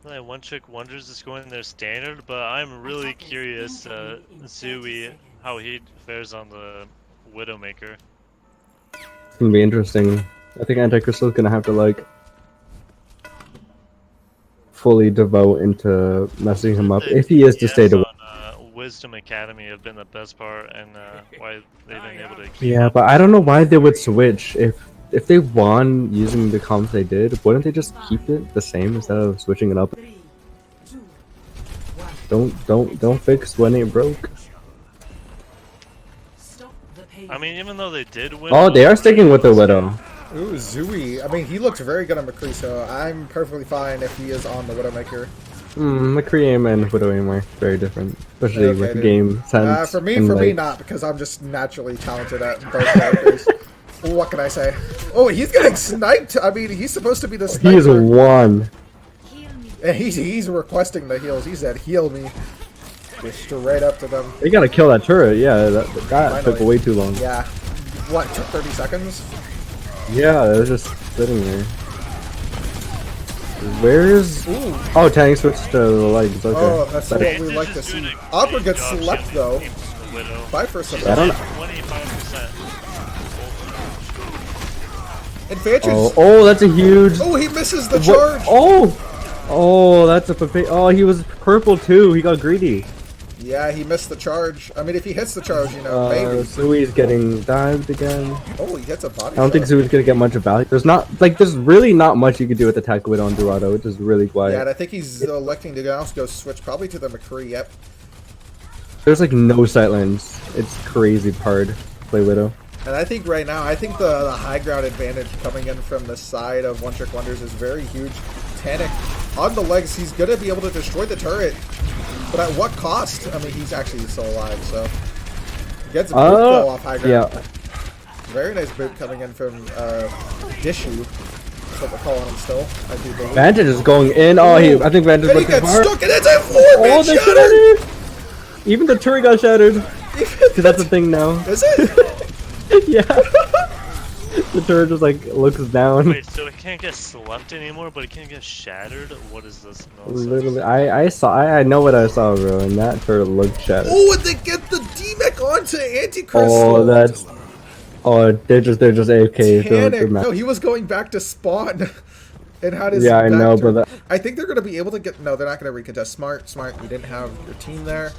S2: Like One Trick Wonders is going their standard, but I'm really curious, Zooey, how he fares on the Widowmaker.
S5: It's gonna be interesting. I think Anticrystal's gonna have to like fully devote into messing him up if he is to stay to.
S2: Wisdom Academy have been the best part, and why they've been able to keep
S5: Yeah,
S2: up.
S5: but I don't know why they would switch if they won using the comps they did. Wouldn't they just keep it the same instead of switching it up?
S3: 3, 2, 1.
S5: Don't fix when it broke.
S3: Stop the pain.
S2: I mean, even though they did win.
S5: Oh, they are sticking with the Widow.
S1: Ooh, Zooey. I mean, he looks very good on McCree, so I'm perfectly fine if he is on the Widowmaker.
S5: McCree aim and Widow aim are very different, especially
S1: Okay,
S5: with
S1: dude.
S5: game sense.
S1: For me,
S5: and, like,
S1: not, because I'm just naturally talented at both characters. What can I say? Oh, he's getting sniped. I mean, he's supposed to be the sniper.
S5: he is one.
S1: And he's requesting the heals. He said, "Heal me." Just straight up to them.
S5: They gotta kill that turret. Yeah, that took
S1: Finally.
S5: way too long.
S1: Yeah. What? Took 30 seconds.
S5: Yeah, it was just sitting there. Where's?
S1: Ooh.
S5: Oh, Tang switched to the legs. Okay.
S1: Oh, that's what
S2: Vantage
S1: we like to
S2: is doing
S1: see.
S2: a great
S1: Opera gets
S2: job
S1: slept
S2: shielding
S1: though.
S2: people from the Widow.
S1: By for some.
S5: I don't know.
S2: 25%.
S1: Advantage.
S5: Oh, that's a huge.
S1: Oh, he misses the
S5: What-
S1: charge.
S5: Oh, that's a Oh, he was purple too. He got greedy.
S1: Yeah, he missed the charge. I mean, if he hits the charge, you know, maybe.
S5: Zooey's getting dived again.
S1: Oh, he gets a body.
S5: I don't think Zooey's gonna get much of value. There's really not much you could do with Attack Widow on Dorado. It's just really quiet.
S1: Yeah, and I think he's electing to also go switch probably to the McCree. Yep.
S5: There's like no sightlines. It's crazy hard to play Widow.
S1: And I think right now, the high ground advantage coming in from the side of One Trick Wonders is very huge. Tanic on the legs, he's gonna be able to destroy the turret, but at what cost? I mean, he's actually still alive, so he gets a boot kill off high ground.
S5: Yeah.
S1: Very nice boot coming in from Dishu. That's what we're calling him still. I do believe.
S5: Vantage is going in. Oh, I think Vantage
S1: And he
S5: looking
S1: gets
S5: hard.
S1: stuck, and it's a 4-man
S5: Oh, they
S1: shatter.
S5: shattered! Even the turret got shattered. Cause that's a thing now.
S1: Is it?
S5: Yeah. The turret just like looks down.
S2: Wait, so it can't get slept anymore, but it can't get shattered? What is this nonsense?
S5: Literally, I know what I saw, bro, and that turret looked shattered.
S1: Oh, and they get the D-Mech onto Anticrystal.
S5: Oh, that's. Oh, they're just AFK.
S1: Tanic. No, he was going back to spawn. And how does
S5: Yeah, I know, but
S1: I think they're gonna be able to get. No, they're not gonna recontest. Smart. You didn't have your team there.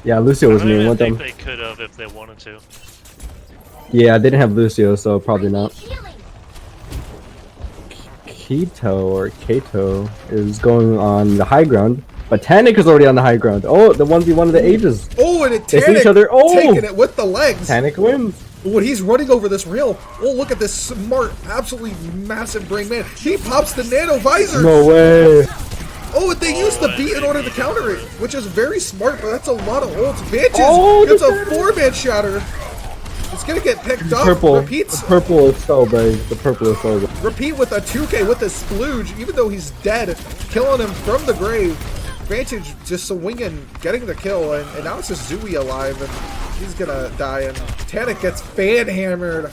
S5: yeah, Lucio
S2: I
S5: was
S2: don't
S5: mean
S2: even
S5: with
S2: think
S5: them.
S2: they could have if they wanted to.
S5: Yeah, they didn't have Lucio, so probably not. Kato is going on the high ground, but Tanic is already on the high ground. Oh, the 1v1 of the ages.
S1: Oh, and
S5: They see
S1: Tanic
S5: each other. Oh!
S1: taking it with the legs.
S5: Tanic wins.
S1: When he's running over this rail. Oh, look at this smart, absolutely massive brain man. He pops the nano visor.
S5: No way.
S1: Oh, and they use the beat in order to counter it, which is very smart, but that's a lot of ults. Vantage
S5: Oh,
S1: gets a
S5: the-
S1: 4-man shatter. It's gonna get picked up.
S5: Purple.
S1: Repeats.
S5: The purple is so big. The purple is so big.
S1: Repeat with a 2K with a splooge, even though he's dead, killing him from the grave. Vantage just swinging, getting the kill, and now it's just Zooey alive, and he's gonna die, and Tanic gets fan hammered.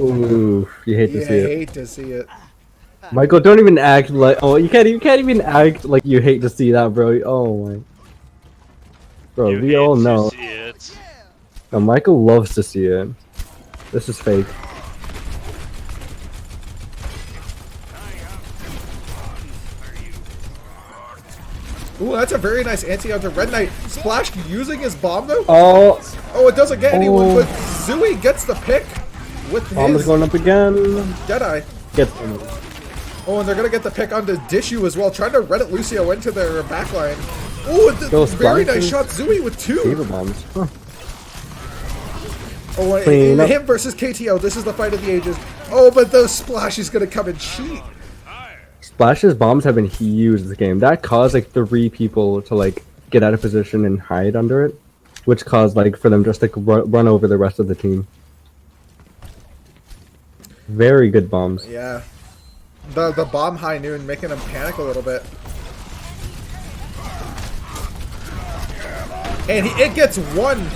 S5: Ooh, you hate to
S1: Yeah,
S5: see
S1: I
S5: it.
S1: hate to see it.
S5: Michael, don't even act like. Oh, you can't even act like you hate to see that, bro. Oh my. Bro,
S2: You
S5: we
S2: hate
S5: all
S2: to
S5: know.
S2: see it.
S5: No, Michael loves to see it. This is fake.
S1: Ooh, that's a very nice anti onto Red Knight. Splash using his bomb though?
S5: Oh,
S1: Oh, it doesn't get anyone,
S5: Oh.
S1: but Zooey gets the pick with
S5: bomb is
S1: his
S5: going up again.
S1: Deadeye.
S5: Get.
S1: Oh, and they're gonna get the pick onto Dishu as well, trying to Reddit Lucio into their backline. Oh,
S5: Those
S1: very nice
S5: splashes.
S1: shot, Zooey with
S5: Fever
S1: 2.
S5: bombs. Huh.
S1: Oh,
S5: Clean
S1: and
S5: up.
S1: him versus KTO. This is the fight of the ages. Oh, but those Splash is gonna come and cheat.
S5: Splash's bombs have been huge this game. That caused like 3 people to like get out of position and hide under it, which caused like for them just to run over the rest of the team. Very good bombs.
S1: Yeah. The bomb high noon making him panic a little bit. And it gets one.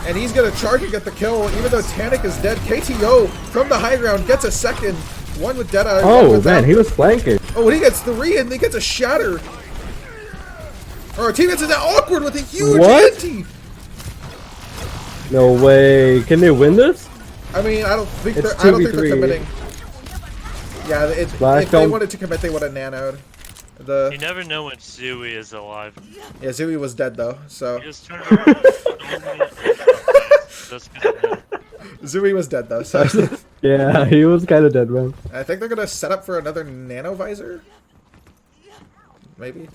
S1: And he's going to charge and get the kill, even though Tanic is dead. KTO from the high ground gets a second. One with Deadeye.
S5: Oh, man, he was flanking.
S1: Oh, and he gets 3, and he gets a shatter. Our teammates is awkward with a huge anti.
S5: No way. Can they win this?
S1: I mean, I don't think
S5: It's
S1: they're
S5: 2v3.
S1: committing. Yeah, if they wanted to commit, they would have nanoed.
S2: You never know when Zooey is alive.
S1: Yeah, Zooey was dead though, so
S2: You just turn around. That's good.
S1: Zooey was dead though, so
S5: Yeah, he was kind of dead, man.
S1: I think they're gonna set up for another nano visor. Maybe.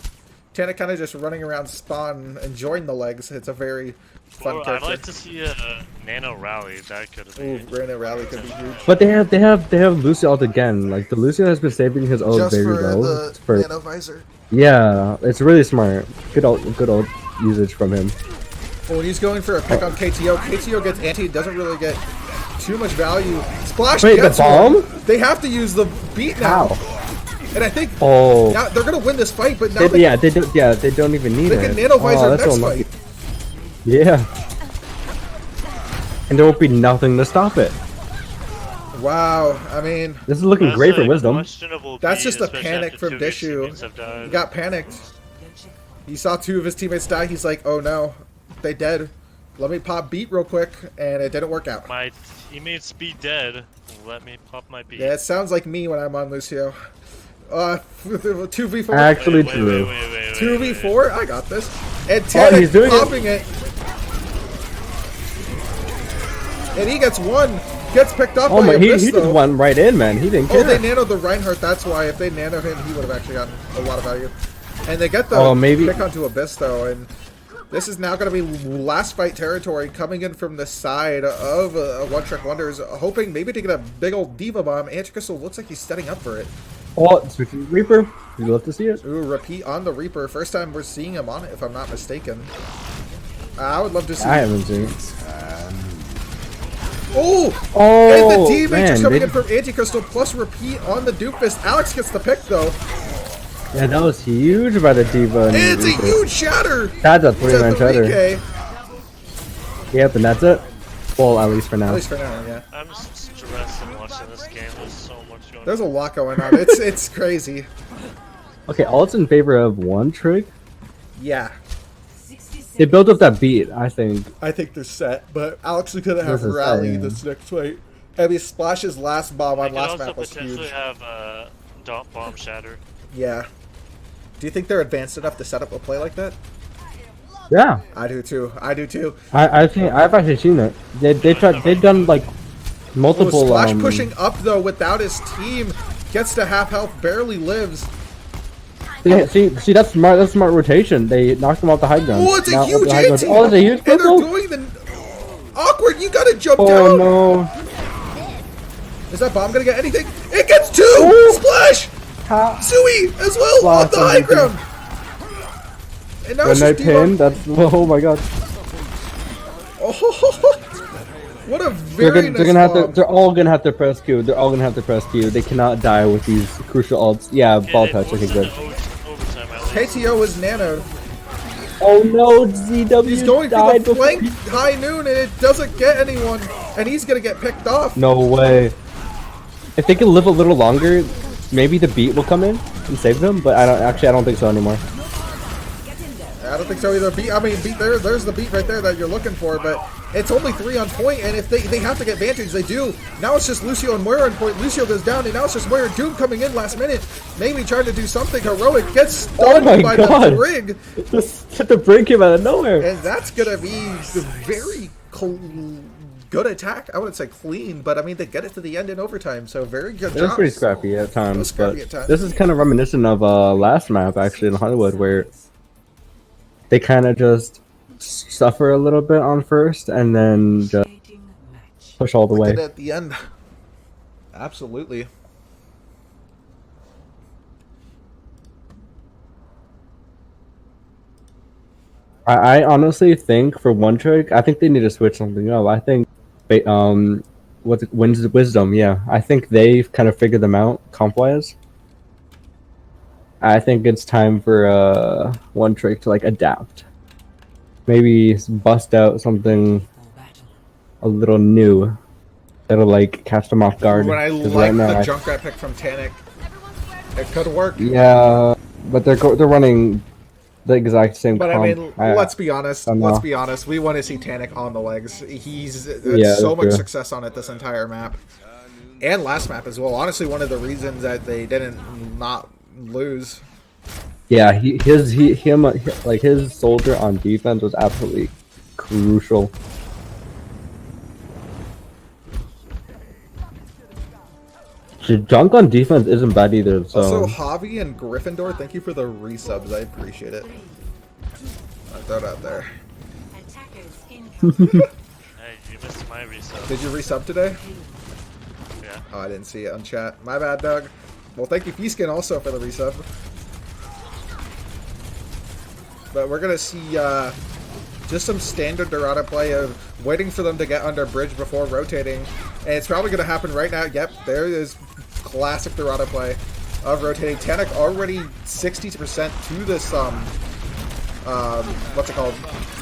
S1: Tana kind of just running around spawn, enjoying the legs. It's a very fun
S2: I'd
S1: character.
S2: like to see a nano rally. That could have
S1: Ooh,
S2: been.
S1: Nano Rally could be huge.
S5: But they have Lucio ult again. Like the Lucio has been saving his ult
S1: Just
S5: very
S1: for
S5: well.
S1: the
S5: For-
S1: nano visor.
S5: yeah, it's really smart. Good ult usage from him.
S1: Well, when he's going for a pick on KTO, KTO gets anti, doesn't really get too much value. Splash
S5: Wait, the
S1: gets
S5: bomb?
S1: one. They have to use the beat now.
S5: How?
S1: And I think
S5: Oh,
S1: now they're gonna win this fight, but now they
S5: they don't even need
S1: can
S5: it.
S1: nano visor
S5: that's
S1: next
S5: so unlucky.
S1: fight.
S5: Yeah. And there won't be nothing to stop it.
S1: Wow, I mean,
S5: This is looking
S2: That's
S5: great for
S2: a
S5: Wisdom.
S2: questionable
S1: that's
S2: beat,
S1: just a
S2: especially
S1: panic
S2: after
S1: from
S2: 2
S1: Dishu.
S2: teammates have died.
S1: He got panicked. He saw 2 of his teammates die. He's like, oh no, they dead. Let me pop beat real quick, and it didn't work out.
S2: My teammates be dead. Let me pop my beat.
S1: Yeah, it sounds like me when I'm on Lucio. 2v4.
S5: Actually
S2: Wait,
S5: true.
S2: wait.
S1: 2v4, I got this. And Tanic
S5: he's doing it.
S1: popping it. And he gets 1. Gets picked up
S5: Oh
S1: by
S5: my, he
S1: Abyss,
S5: just
S1: though.
S5: went right in, man. He didn't care.
S1: Oh, they nanoed the Reinhardt, that's why. If they nanoed him, he would have actually gotten a lot of value. And they get the
S5: maybe-
S1: pick onto Abyss, though, and this is now going to be last fight territory coming in from the side of One Trick Wonders, hoping maybe to get a big old Diva Bomb. Anticrystal looks like he's setting up for it.
S5: Oh, switching Reaper. You'd love to see it.
S1: Ooh, repeat on the Reaper. First time we're seeing him on it, if I'm not mistaken. I would love to see.
S5: I haven't seen it.
S1: Oh!
S5: Oh,
S1: And the D Matrix
S5: man,
S1: coming
S5: they-
S1: in from Anticrystal plus repeat on the Doofus. Alex gets the pick, though.
S5: Yeah, that was huge by the Diva. And
S1: It's a
S5: Reaper.
S1: huge shatter!
S5: That's a
S1: to
S5: 3-man shatter.
S1: 3K.
S5: Yep, and that's it. Well, at least for now.
S1: At least for now, yeah.
S2: I'm just stressing watching this game. There's so much going on.
S1: There's a lot going on. It's crazy.
S5: Okay, ult's in favor of One Trick.
S1: Yeah.
S5: They built up that beat, I think.
S1: I think they're set, but Alex is gonna have
S5: This is
S1: rally
S5: set, yeah.
S1: this next fight. I mean, Splash's last bomb
S2: I
S1: on
S2: could
S1: last
S2: also
S1: map was
S2: potentially
S1: huge.
S2: have bomb shatter.
S1: Yeah. Do you think they're advanced enough to set up a play like that?
S5: Yeah,
S1: I do too. I do too.
S5: I think I've actually seen it. They've done like
S1: Oh,
S5: multiple.
S1: Splash pushing up though without his team. Gets to half health, barely lives.
S5: Yeah, see, that's smart. That's smart rotation. They knocked him off the high ground.
S1: Oh, it's a
S5: Now
S1: huge
S5: up the high ground.
S1: anti!
S5: Oh, it's a huge
S1: And they're
S5: purple.
S1: doing the awkward. You gotta jump
S5: Oh
S1: down.
S5: no!
S1: Is that bomb gonna get anything? It gets 2.
S5: Ooh.
S1: Splash.
S5: Ha.
S1: Sui as well
S5: Splash
S1: on the
S5: on
S1: high
S5: the
S1: ground. And now
S5: When
S1: it's
S5: I
S1: just Diva.
S5: pin, that's oh my god.
S1: Oh, what a very nice
S5: They're gonna have to.
S1: bomb.
S5: They're all gonna have to press Q. They're all gonna have to press Q. They cannot die with these crucial ults. Yeah, ball touch. Okay, good.
S2: Overtime, at least.
S1: KTO is nanoed.
S5: Oh no, ZW
S1: He's going for
S5: died
S1: the
S5: before
S1: flank high noon, and it doesn't get anyone. And he's gonna get picked off.
S5: No way. If they can live a little longer, maybe the beat will come in and save them. But I don't think so anymore.
S1: I don't think so either. Beat there's the beat right there that you're looking for, but it's only 3 on point, and if they have to get Vantage, they do. Now it's just Lucio and Moira on point. Lucio goes down, and now it's just Moira Doom coming in last minute. Maybe trying to do something heroic. Gets
S5: Oh
S1: stunned
S5: my
S1: by
S5: God.
S1: the brig,
S5: The break came out of nowhere.
S1: and that's gonna be the very good attack. I wouldn't say clean, but I mean they get it to the end in overtime, so very good
S5: It was
S1: job.
S5: pretty scrappy at times.
S1: was scrappy
S5: But
S1: at times.
S5: this is kind of reminiscent of last map actually in Hollywood where they kind of just suffer a little bit on first and then just push all the
S1: Did
S5: way.
S1: it at the end. Absolutely.
S5: I honestly think for one trick, I think they need to switch something up. I think, what's it, wisdom? Yeah, I think they've kind of figured them out comp wise. I think it's time for one trick to like adapt. Maybe bust out something a little new that'll like catch them off guard.
S1: When I
S5: 'Cause
S1: like
S5: now
S1: the Junkrat pick from Tannic, it could work.
S5: yeah, but they're running the exact same.
S1: But
S5: comp.
S1: I mean, let's be honest.
S5: don't
S1: Let's
S5: know.
S1: be honest. We want to see Tannic on the legs. He's had
S5: Yeah,
S1: so
S5: that's
S1: much
S5: true.
S1: success on it this entire map, and last map as well. Honestly, one of the reasons that they didn't not lose.
S5: Yeah, like his soldier on defense was absolutely crucial. Junk on defense isn't bad either. So
S1: Also, Javi and Gryffindor, thank you for the resubs. I appreciate it. I'll throw it out there.
S2: Hey, you missed my resub.
S1: Did you resub today?
S2: Yeah.
S1: Oh, I didn't see it on chat. My bad, Doug. Well, thank you, Feeskin, also for the resub. But we're gonna see just some standard Dorada play of waiting for them to get under bridge before rotating, and it's probably gonna happen right now. Yep, there is classic Dorada play of rotating. Tannic already 60% to this what's it called?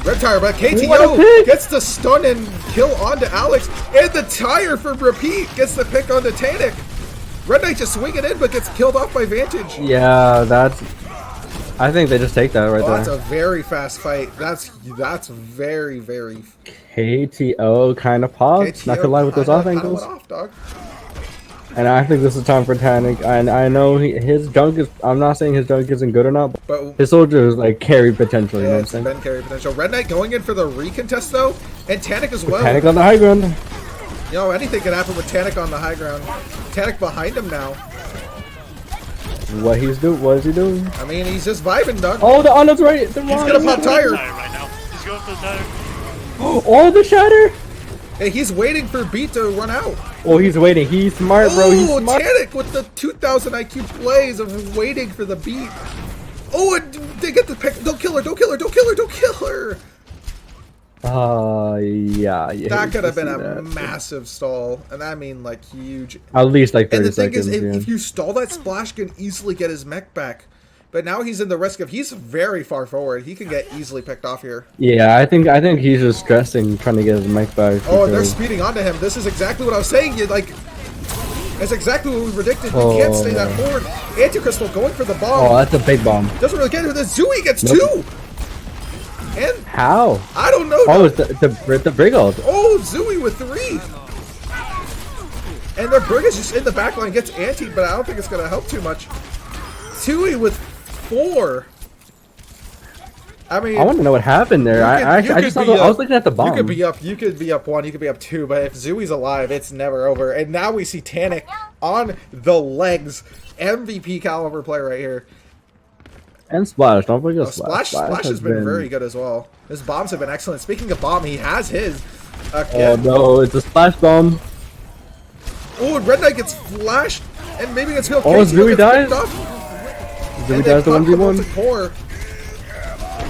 S1: Red Tire, but KTO gets the stun and kill onto Alex, and the tire for Repeat gets the pick onto Tannic. Red Knight just swinging in, but gets killed off by Vantage.
S5: yeah, I think they just take that right
S1: That's
S5: there.
S1: a very fast fight. That's very, very.
S5: KTO kind of pops. Not gonna lie with those off angles.
S1: Off, dog.
S5: And I think this is time for Tannic. And I know his junk is. I'm not saying his junk isn't good or not, but
S1: But
S5: his soldier is like carry potential. You know what I'm
S1: it's
S5: saying?
S1: Ben carry potential. Red Knight going in for the recontest though, and Tannic as well.
S5: Tannic on the high ground.
S1: You know, anything can happen with Tannic on the high ground. Tannic behind him now.
S5: What is he doing?
S1: I mean, he's just vibing, dog.
S5: Oh, the Arnold's right. The
S1: He's gonna pop tire.
S2: Tire right now. He's going for the tire.
S5: Oh, the shatter.
S1: Hey, he's waiting for Beat to run out.
S5: Oh, he's waiting. He's smart, bro. He's
S1: Oh,
S5: smart.
S1: Tannic with the 2,000 IQ plays of waiting for the beat. Oh, and they get the pick. Don't kill her. Don't kill her. Don't kill her. Don't kill her.
S5: Yeah.
S1: That could have been a massive stall. And I mean, like, huge.
S5: At least like 30
S1: And the thing
S5: seconds.
S1: is,
S5: yeah.
S1: if you stall that, Splash can easily get his mech back. But now he's in the risk of, he's very far forward. He can get easily picked off here.
S5: Yeah, I think he's just stressing, trying to get his mic back.
S1: Oh, and they're
S5: because-
S1: speeding onto him. This is exactly what I was saying. You like, that's exactly what we predicted. You can't stay that forward. Anticrystal going for the bomb.
S5: Oh, that's a big bomb.
S1: Doesn't really get it. The Zooey gets
S5: Nope.
S1: two. And
S5: How?
S1: I don't know.
S5: Oh, it's the brig ult.
S1: Oh, Zooey with three. And their Brig is just in the back line, gets antied, but I don't think it's going to help too much. Zooey with four. I mean,
S5: I want to know what happened there. I just saw I was looking at the bomb.
S1: You could be up one, you could be up two, but if Zooey's alive, it's never over. And now we see Tannic on the legs. MVP caliber play right here.
S5: And Splash, don't forget
S1: Splash has been very good as well. His bombs have been excellent. Speaking of bomb, he has his.
S5: Oh
S1: Again.
S5: no, it's a Splash bomb.
S1: Oh, and Red Knight gets flashed, and maybe gets killed.
S5: Oh,
S1: KTO
S5: Zooey
S1: gets
S5: dies?
S1: picked off,
S5: Zooey
S1: and
S5: does the
S1: then Pop
S5: 1v1.
S1: promotes a core.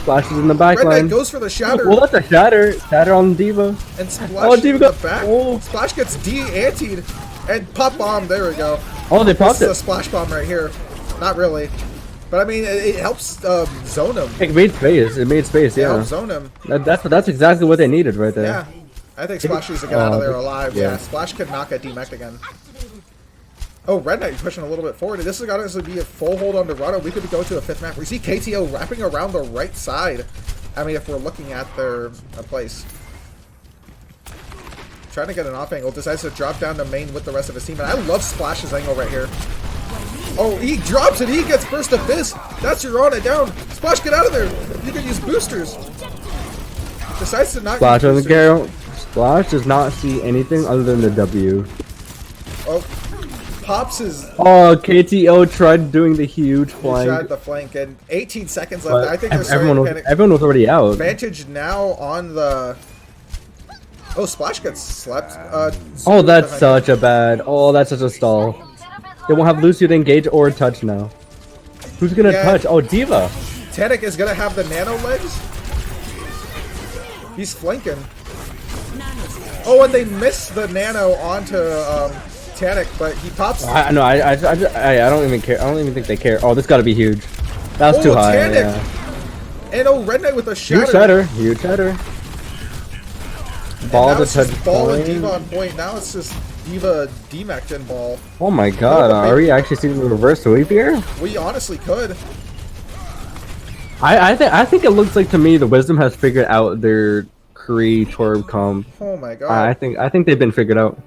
S5: Splash is in the back
S1: Red
S5: line.
S1: Knight goes for the shatter,
S5: Well, that's a shatter. Shatter on Diva.
S1: and Splash
S5: Oh, Diva
S1: in the
S5: got-
S1: back.
S5: oh.
S1: Splash gets de-antied, and Pop Bomb, there we go.
S5: Oh, they
S1: This
S5: popped
S1: is a
S5: it.
S1: Splash Bomb right here. Not really. But I mean, it helps zone him.
S5: It made space. It made space.
S1: It
S5: Yeah.
S1: helps zone him.
S5: That's exactly what they needed right there.
S1: Yeah. I think Splash needs to get out of there alive. Yeah,
S5: yeah.
S1: Splash could not get demeched again. Oh, Red Knight pushing a little bit forward. This is going to be a full hold on Dorado. We could go to a fifth map. We see KTO wrapping around the right side. I mean, if we're looking at their place. Trying to get an off angle. Decides to drop down the main with the rest of his team. And I love Splash's angle right here. Oh, he drops it. He gets burst of fist. That's your on it down. Splash, get out of there. You can use boosters. Decides to not
S5: Splash
S1: use
S5: doesn't care. Splash does not see anything other than the W.
S1: Oh, Pops is
S5: Oh, KTO tried doing the huge
S1: tried
S5: flank.
S1: the flank and 18 seconds
S5: But
S1: left. I think they're starting
S5: everyone
S1: to
S5: was
S1: panic.
S5: everyone was already out.
S1: Vantage now on the. Oh, Splash gets slept.
S5: Oh, that's such a bad. Oh, that's such a stall. They won't have Lucio to engage or touch now. Who's gonna
S1: Yeah.
S5: touch? Oh, Diva.
S1: Tannic is gonna have the nano legs. He's flanking. Oh, and they missed the nano onto Tanic, but he pops.
S5: I don't even care. I don't even think they care. Oh, this got to be huge. That was too high.
S1: Tanic.
S5: Yeah.
S1: And oh, Red Knight with a
S5: Huge header. Ball to touch
S1: Ball and
S5: point.
S1: Diva on point. Now it's just Diva demeched in ball.
S5: Oh my god, are we actually seeing the reverse sweep here?
S1: We honestly could.
S5: I think it looks like to me the Wisdom has figured out their Kree Torb comp.
S1: Oh my god.
S5: I think they've been figured out.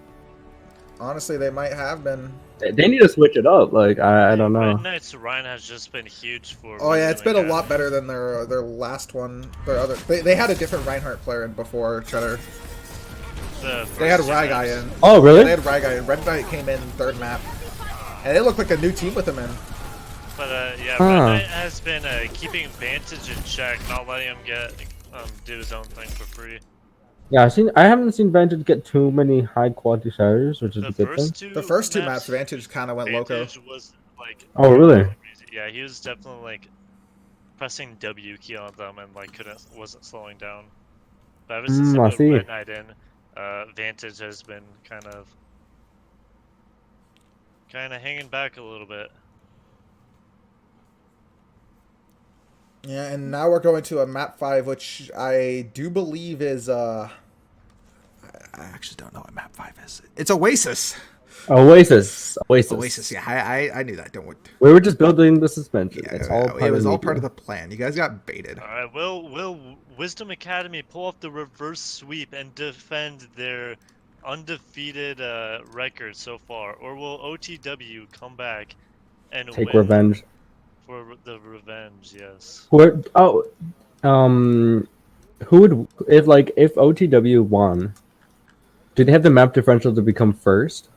S1: Honestly, they might have been.
S5: They need to switch it up. Like I don't know.
S2: Red Knight's Ryan has just been huge for.
S1: Oh yeah, it's been a
S2: Wisdom
S1: lot better than their last one. Their other, they had a different Reinhardt player in before Cheddar. They had Ryguy in.
S5: Oh really?
S1: They had Ryguy in. Red Knight came in third map, and it looked like a new team with him in.
S2: But yeah, Red Knight has been keeping Vantage in check, not letting him get do his own thing for free.
S5: Yeah, I haven't seen Vantage get too many high quality shatters, which is a good thing.
S1: The first two maps, Vantage kind of went
S2: Vantage
S1: loco.
S2: was like.
S5: Oh really?
S2: Yeah, he was definitely like pressing W key on them and like wasn't slowing down. But ever since
S5: I
S2: they put
S5: see.
S2: Red Knight in, Vantage has been kind of hanging back a little bit.
S1: Yeah, and now we're going to a map 5, which I do believe is I actually don't know what map 5 is. It's Oasis.
S5: Oasis.
S1: Yeah, I knew that. Don't worry.
S5: We were just building the suspension.
S1: Yeah,
S5: it's all
S1: it was all part of the plan. You guys got baited.
S2: All right, will Wisdom Academy pull off the reverse sweep and defend their undefeated record so far, or will OTW come back and
S5: take
S2: win
S5: revenge?
S2: For the revenge, yes.
S5: Who would if OTW won? Do they have the map differential to become first?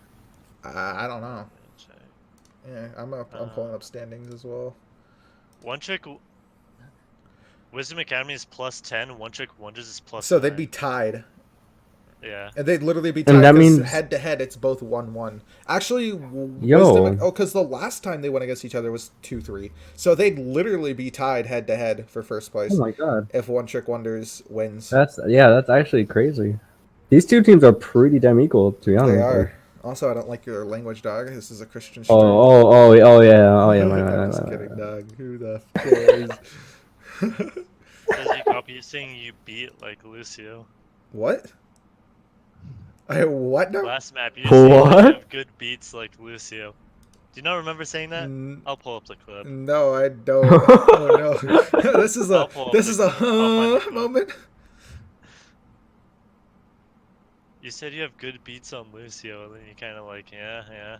S1: I don't know. Yeah, I'm pulling up standings as well.
S2: One Trick Wisdom Academy is +10. One Trick Wonders is +9.
S1: So they'd be tied.
S2: Yeah.
S1: And they'd literally be tied.
S5: And that means
S1: head to head, it's both 1-1. Actually,
S5: Yo.
S1: because the last time they went against each other was 2-3. So they'd literally be tied head to head for first place.
S5: Oh my god!
S1: If One Trick Wonders wins,
S5: That's actually crazy. These two teams are pretty damn equal, to be honest.
S1: they are. Also, I don't like your language, dog. This is a Christian stream.
S5: Oh yeah.
S1: I'm just kidding, dog. Who the f cares?
S2: Says you copy saying you beat like Lucio.
S1: What? What now?
S2: Last map, you said
S5: What?
S2: you have good beats like Lucio. Do you not remember saying that? I'll pull up the clip.
S1: No, I don't. Oh no. This is a
S2: I'll find the
S1: moment.
S2: You said you have good beats on Lucio, and then you kind of like, yeah.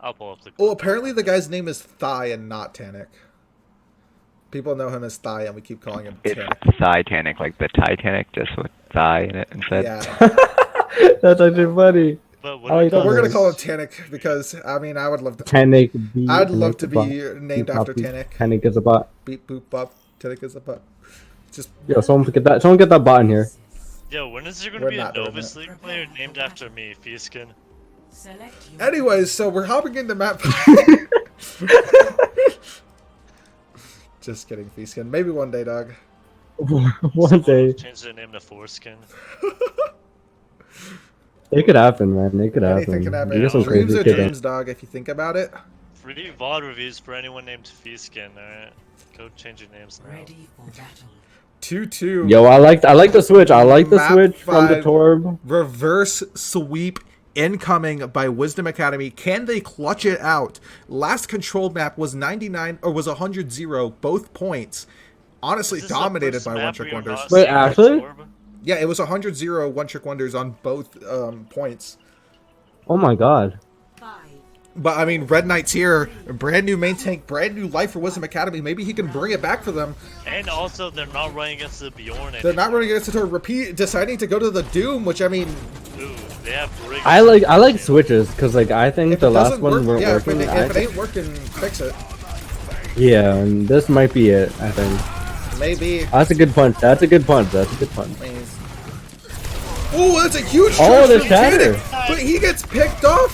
S2: I'll pull up the clip.
S1: Well, apparently the guy's name is Thigh and not Tanic. People know him as Thigh, and we keep calling him
S4: It's
S1: Tanic.
S4: Titanic, like the Titanic, just with thigh in it instead.
S1: Yeah.
S5: That's actually funny.
S2: But what
S5: Oh,
S2: do
S5: you
S2: we
S5: don't
S2: call
S1: We're gonna
S2: this?
S1: call him Tanic because I mean I would love to.
S5: Tanic.
S1: I'd love to be named after Tanic.
S5: Tanic is a bot.
S1: Beep boop bop. Tanic is a butt. Just
S5: Yo, someone get that. Someone get that bot in here.
S2: Yo, when is there gonna
S1: We're
S2: be a
S1: not doing
S2: Novice
S1: that.
S2: League player named after me, Fieskin?
S3: Select your
S1: anyways, so we're hopping into map. Just kidding, Feeskin. Maybe one day, dog.
S5: One day.
S2: Change their name to Foreskin.
S5: It could happen, man. It could happen.
S1: Anything can happen.
S5: You get some
S1: Dreams
S5: crazy
S1: are
S5: kid.
S1: dreams, dog. If you think about it.
S2: Free VOD reviews for anyone named Fieskin, alright? Go change your names now.
S3: ready for battle.
S1: 2-2.
S5: Yo, I like the switch. I like the
S1: Map
S5: switch from the
S1: 5.
S5: Torb.
S1: Reverse sweep incoming by Wisdom Academy. Can they clutch it out? Last controlled map was 99 or was 100-0, both points. Honestly,
S2: Is this the
S1: dominated
S2: first
S1: by
S2: map
S1: One Trick
S2: we are
S1: Wonders.
S2: not
S5: Wait,
S2: seeing on
S5: actually?
S2: Torb?
S1: Yeah, it was 100-0 One Trick Wonders on both points.
S5: Oh my god.
S3: 5,
S1: But I mean, Red Knight's here, a brand new main tank, brand new life for Wisdom Academy. Maybe he can bring it back for them.
S2: And also, they're not running against the Bjorn
S1: They're not
S2: anymore.
S1: running against it to deciding to go to the Doom, which I mean,
S2: Ooh, they have Briggs.
S5: I like switches because like I think
S1: if
S5: the
S1: it
S5: last
S1: doesn't
S5: one
S1: work,
S5: weren't
S1: yeah, if
S5: working.
S1: it ain't working, fix it.
S5: Yeah, and this might be it. I think
S1: Maybe.
S5: that's a good punch. That's a good punch.
S1: Oh, that's a huge
S5: Oh,
S1: charge
S5: there's
S1: from
S5: Shatter.
S1: Tanic, but he gets picked off.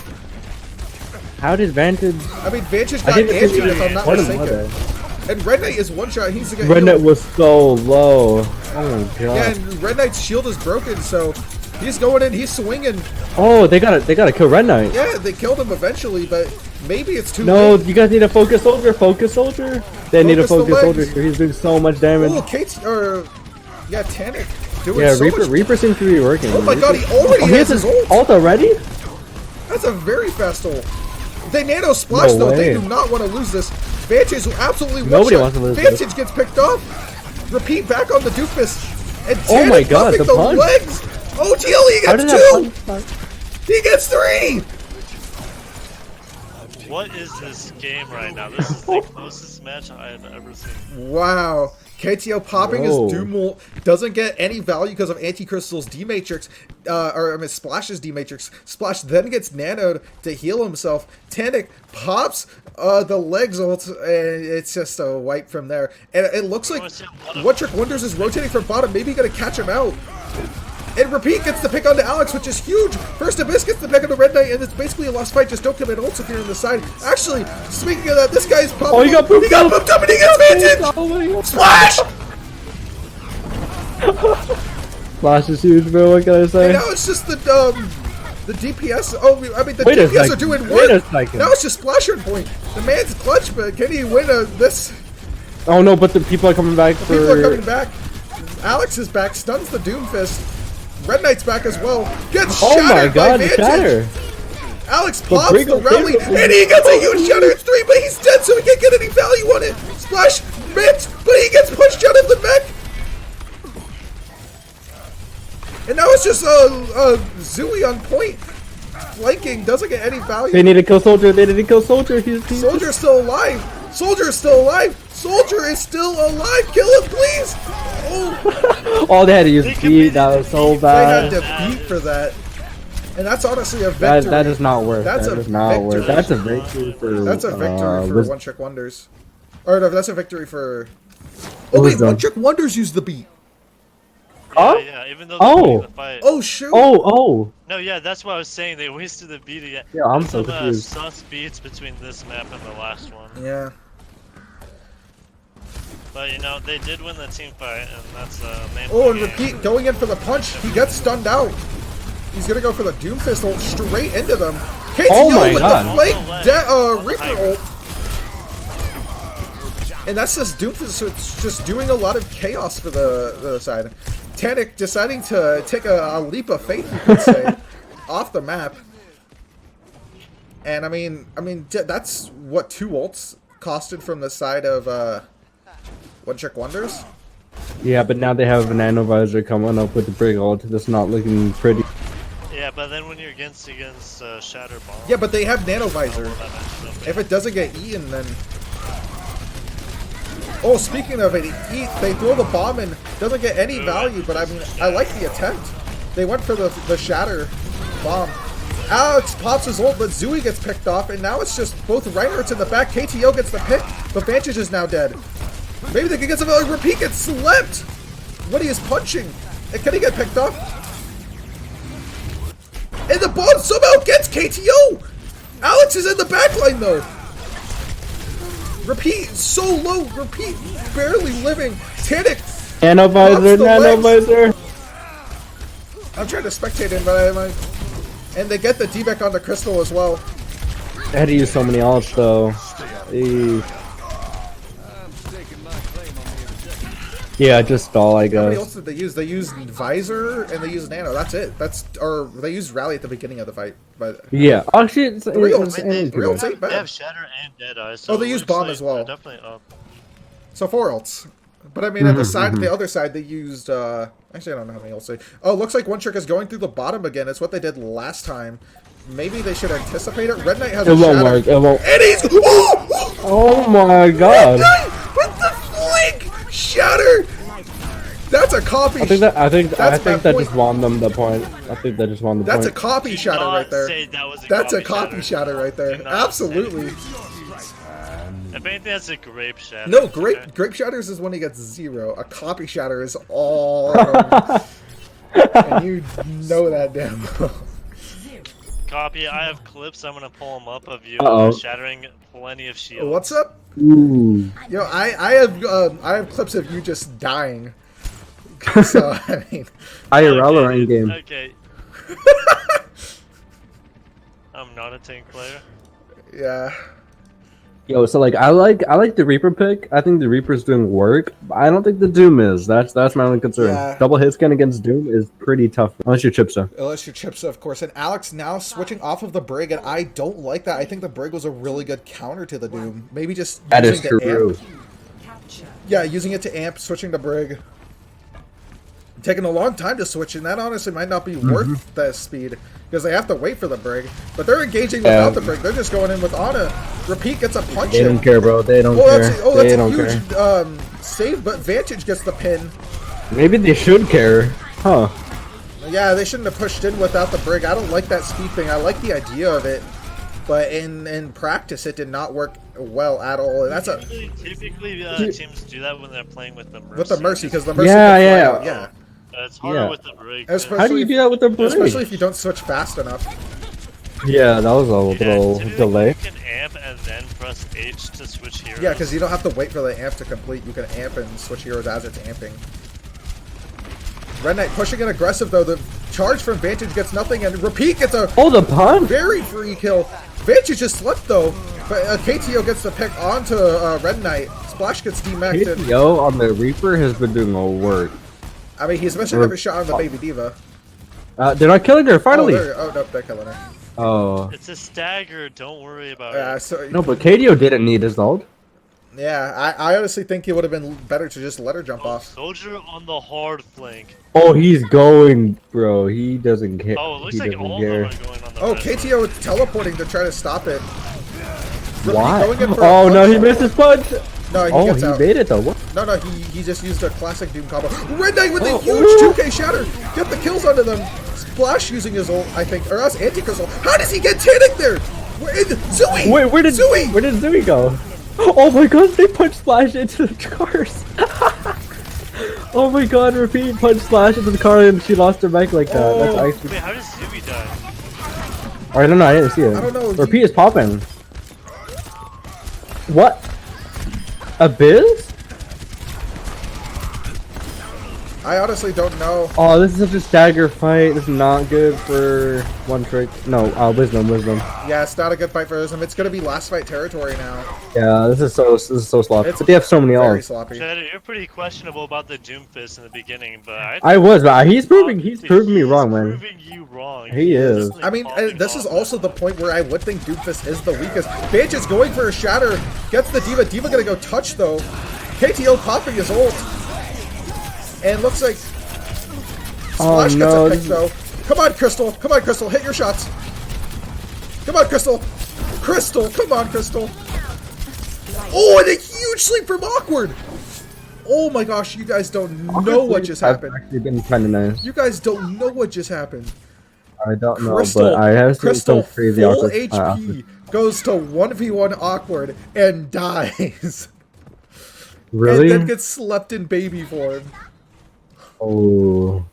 S5: How did Vantage?
S1: I mean, Vantage
S5: I
S1: got
S5: think
S1: answered if I'm not
S5: What is
S1: mistaken.
S5: that?
S1: And Red Knight is one shot. He's gonna
S5: Red Knight was so low. Oh my god.
S1: Yeah, and Red Knight's shield is broken, so he's going in. He's swinging.
S5: Oh, they gotta kill Red Knight.
S1: Yeah, they killed him eventually, but maybe it's too
S5: No,
S1: late.
S5: you guys need a focus soldier. Focus soldier. They need a
S1: Focus the
S5: focus soldier
S1: legs.
S5: here. He's doing so much damage.
S1: Oh, Kate's yeah, Tannic doing
S5: Yeah,
S1: so much.
S5: Reaper seems to be working.
S1: Oh my god, he already
S5: he
S1: has his ult.
S5: ult already.
S1: That's a very fast ult. They nano splash
S5: No
S1: though. They
S5: way.
S1: do not want to lose this. Vantage will absolutely
S5: Nobody
S1: one-shot.
S5: wants to lose
S1: Vantage
S5: this.
S1: gets picked off. Repeat back on the doofus. And
S5: Oh my
S1: Tannic
S5: god,
S1: buffing
S5: the punch.
S1: legs. Oh, he
S5: How
S1: gets
S5: did
S1: two.
S5: that
S1: He gets three.
S2: What is this game right now? This is the closest match I have ever seen.
S1: Wow. KTO popping
S5: Whoa.
S1: his Doom ult doesn't get any value because of Anti-Crystal's D-Matrix, or I mean Splash's D-Matrix. Splash then gets nanoed to heal himself. Tannic pops the legs ult, and it's just a wipe from there. And it looks like One Trick Wonders is rotating from bottom, maybe gonna catch him out. And Repeat gets the pick onto Alex, which is huge. First Abyss gets the pick on the Red Knight, and it's basically a lost fight. Just don't commit ults if you're on the side. Actually, speaking of that, this guy's popping.
S5: Oh, he got pooped
S1: He got
S5: up.
S1: pooped up and he gets Vantage!
S5: Oh my god.
S1: Splash!
S5: Flash is huge, bro. What can I say?
S1: And now it's just the DPS. Oh, I mean the
S5: Wait a
S1: DPS are
S5: second.
S1: doing
S5: Wait a
S1: work.
S5: second.
S1: Now it's just Splasher point. The man's clutch, but can he win this?
S5: Oh no, but the people are coming back for.
S1: People are coming back. Alex is back, stuns the Doomfist. Red Knight's back as well. Gets
S5: Oh my
S1: shattered
S5: god,
S1: by
S5: the
S1: Vantage.
S5: shatter.
S1: Alex pops the
S5: Brigo-
S1: rally,
S5: Brigo-
S1: and he gets a huge shatter. It's three, but he's dead, so he can't get any value on it. Splash missed, but he gets punched out of the mech. And now it's just Zooey on point, flanking, doesn't get any value.
S5: They need to kill Soldier. They need to kill Soldier. He's
S1: Soldier's still alive. Soldier is still alive. Soldier is still alive. Kill him, please. Oh,
S5: Oh, they had to use beat. That was so
S1: they had
S5: bad.
S1: to beat for that. And that's honestly a victory.
S5: That does not work.
S1: That's
S5: that
S1: a
S5: does not work.
S1: victory.
S5: That's a victory for.
S1: That's a victory for One Trick Wonders. Or no, that's a victory for. Oh
S5: It was
S1: wait,
S5: done.
S1: One Trick Wonders used the beat.
S5: Huh?
S2: Yeah, even though
S5: Oh.
S2: they're winning the fight.
S1: Oh shoot.
S5: Oh.
S2: No, yeah, that's what I was saying. They wasted the beat again.
S5: Yeah, I'm
S2: There's
S5: so
S2: some
S5: confused.
S2: sus beats between this map and the last one.
S1: Yeah.
S2: But you know, they did win the team fight, and that's the main
S1: Oh, and
S2: game.
S1: Repeat going in for the punch. He gets stunned out. He's gonna go for the Doomfist ult straight into them. KTO
S5: Oh my
S1: with
S5: God.
S1: the Flake Reaper ult. And that's just Doomfist, so it's just doing a lot of chaos for the other side. Tannic deciding to take a leap of faith, you could say, off the map. And I mean, that's what 2 ults costed from the side of One Trick Wonders.
S5: Yeah, but now they have a Nano Visor coming up with the Brig ult. That's not looking pretty.
S2: Yeah, but then when you're against Shatter Bomb.
S1: Yeah, but they have Nano Visor.
S2: that matches up.
S1: If it doesn't get eaten, then... Oh, speaking of it, they throw the bomb in, doesn't get any value, but I mean, I like the attempt. They went for the Shatter Bomb. Alex pops his ult, but Zooey gets picked off, and now it's just both Reinhardt's in the back. KTO gets the pick, but Vantage is now dead. Maybe they can get some Repeat gets slept when he is punching. And can he get picked off? And the bomb somehow gets KTO! Alex is in the backline though. Repeat so low. Repeat barely living. Tannic.
S5: Nano Visor,
S1: Pops the
S5: Nano
S1: legs.
S5: Visor.
S1: I'm trying to spectate him, but I'm like... And they get the D-Back on the Crystal as well.
S5: They had to use so many ults though. Yeah, just stall, I
S1: How many
S5: guess.
S1: ults did they use? They used Visor and they used Nano. That's it. Or they used Rally at the beginning of the fight. But
S5: Yeah. Actually, it's
S1: real-
S5: it's
S1: the
S5: ain't too
S1: real
S5: bad.
S1: tape
S2: They
S1: bad.
S2: have Shatter and Deadeye. So
S1: Oh, they
S2: it
S1: use
S2: looks
S1: Bomb
S2: like
S1: as well.
S2: they're definitely up.
S1: So 4 ults. But I mean, at the side, the other side, they used. Actually, I don't know how many ults they. Oh, looks like One Trick is going through the bottom again. It's what they did last time. Maybe they should anticipate it. Red Knight has
S5: It
S1: a
S5: won't
S1: shatter.
S5: work. It won't.
S1: And he's. Oh!
S5: Oh my
S1: Red
S5: god.
S1: Knight with the flank shatter. That's a copy.
S5: I think
S1: That's my
S5: that
S1: point.
S5: just won them the point. I think that just won the
S1: That's a
S5: point.
S1: copy shatter
S2: Not
S1: right there.
S2: say that was a
S1: That's a
S2: copy
S1: copy shatter right there.
S2: Do not say.
S1: Absolutely.
S2: If anything, that's a grape shatter.
S1: No,
S2: okay?
S1: grape shatters is when he gets 0. A copy shatter is all. And you know that damn well.
S2: Copy. I have clips. I'm gonna pull them up of you
S5: Uh-oh.
S2: shattering plenty of shields.
S1: What's up?
S5: Ooh.
S1: Yo, I have clips of you just dying. So I mean,
S5: IRL or in game?
S2: Okay. I'm not a tank player.
S1: yeah.
S5: Yo, so like I like the Reaper pick. I think the Reaper's doing work. But I don't think the Doom is. That's my only concern.
S1: Yeah.
S5: Double hit scan against Doom is pretty tough unless you're Chipsa.
S1: Unless you're Chipsa, of course. And Alex now switching off of the Brig, and I don't like that. I think the Brig was a really good counter to the Doom. Maybe just
S5: That is
S1: using the
S5: true.
S1: amp. Yeah, using it to amp, switching to Brig. Taking a long time to switch, and that honestly might not be worth that speed because they have to wait for the Brig. But they're engaging without the Brig. They're just going in with Ana. Repeat gets a punch
S5: They
S1: in.
S5: don't care, bro. They don't
S1: Oh,
S5: care.
S1: that's
S5: They
S1: a
S5: don't
S1: huge
S5: care.
S1: save, but Vantage gets the pin.
S5: Maybe they should care, huh?
S1: Yeah, they shouldn't have pushed in without the Brig. I don't like that speed thing. I like the idea of it, but in practice, it did not work well at all. And that's a
S2: Typically, teams do that when they're playing with the Mercy.
S1: with the Mercy because the Mercy.
S5: Yeah,
S1: can fly
S5: yeah.
S1: out, yeah.
S2: It's harder
S5: Yeah.
S2: with the Brig.
S1: Especially
S5: How do you do that with the
S1: Especially
S5: Brig?
S1: if you don't switch fast enough.
S5: Yeah, that was a little
S2: typically
S5: delay.
S2: You can amp and then press H to switch heroes.
S1: Yeah, because you don't have to wait for the amp to complete. You can amp and switch heroes as it's amping. Red Knight pushing in aggressive though. The charge from Vantage gets nothing, and Repeat gets a
S5: Oh, the pun!
S1: very free kill. Vantage just slept though, but KTO gets the pick onto Red Knight. Splash gets demeched. And,
S5: KTO on the Reaper has been doing a work.
S1: I mean, he's missing every shot on the Baby Diva.
S5: They're not killing her, finally!
S1: Oh, no, they're killing her.
S5: Oh.
S2: It's a stagger. Don't worry about
S1: Yeah,
S2: it.
S1: so,
S5: No, but KTO didn't need his ult.
S1: yeah, I honestly think it would have been better to just let her jump off.
S2: Soldier on the hard flank.
S5: Oh, he's going, bro. He doesn't care.
S2: Oh, it looks
S5: he
S2: like
S5: doesn't
S2: all
S5: care.
S2: of them are going on the
S1: Oh,
S2: red
S1: KTO is teleporting to try to stop it. Repeat
S5: Why?
S1: going in for a
S5: Oh no,
S1: punch.
S5: he missed his punch.
S1: No, he
S5: Oh,
S1: gets
S5: he
S1: out.
S5: made it though. What?
S1: No, he just used a classic Doom combo. Red Knight with a
S5: Oh,
S1: huge
S5: ooh.
S1: 2K shatter. Get the kills onto them. Splash using his ult, I think, or else Anti-Crystal. How does he get Tannic there? Zooey!
S5: Wait, where did Zooey go? Oh my god, they punch Splash into the cars. Oh my god, Repeat punch Splash into the car and she lost her mic like that.
S1: Oh.
S5: That's actually.
S2: Wait, how does Zuby die?
S5: I don't know, I didn't see it.
S1: I don't know,
S5: Repeat is popping. What? Abyss?
S1: I honestly don't know.
S5: Oh, this is such a stagger fight. This is not good for one trick. No, wisdom.
S1: Yeah, it's not a good fight for him. It's gonna be last fight territory now.
S5: Yeah, this is so sloppy.
S1: It's
S5: But they have so many
S1: Very
S5: ults.
S1: sloppy.
S2: Cheddar, you're pretty questionable about the Doomfist in the beginning, but
S5: I was, but he's proving me wrong, man.
S2: Proving you wrong.
S5: He is.
S2: just, like,
S1: I mean,
S2: popping
S1: this is
S2: off.
S1: also the point where I would think Doomfist is the weakest. Vantage is going for a shatter. Gets the Diva. Diva gonna go touch though. KTO popping his ult. And looks like
S5: Oh
S1: Splash
S5: no!
S1: gets a pick though. Come on, Crystal. Come on, Crystal. Hit your shots. Come on, Crystal. Crystal. Come on, Crystal. Oh, and a huge sleep from Awkward. Oh my gosh, you guys don't know what just happened.
S5: Actually been kind of nice.
S1: You guys don't know what just happened.
S5: I don't know,
S1: Crystal,
S5: but I have seen
S1: Crystal
S5: some crazy
S1: full
S5: awkward.
S1: HP goes to 1v1 Awkward and dies.
S5: Really?
S1: And then gets slept in baby form.
S5: Oh.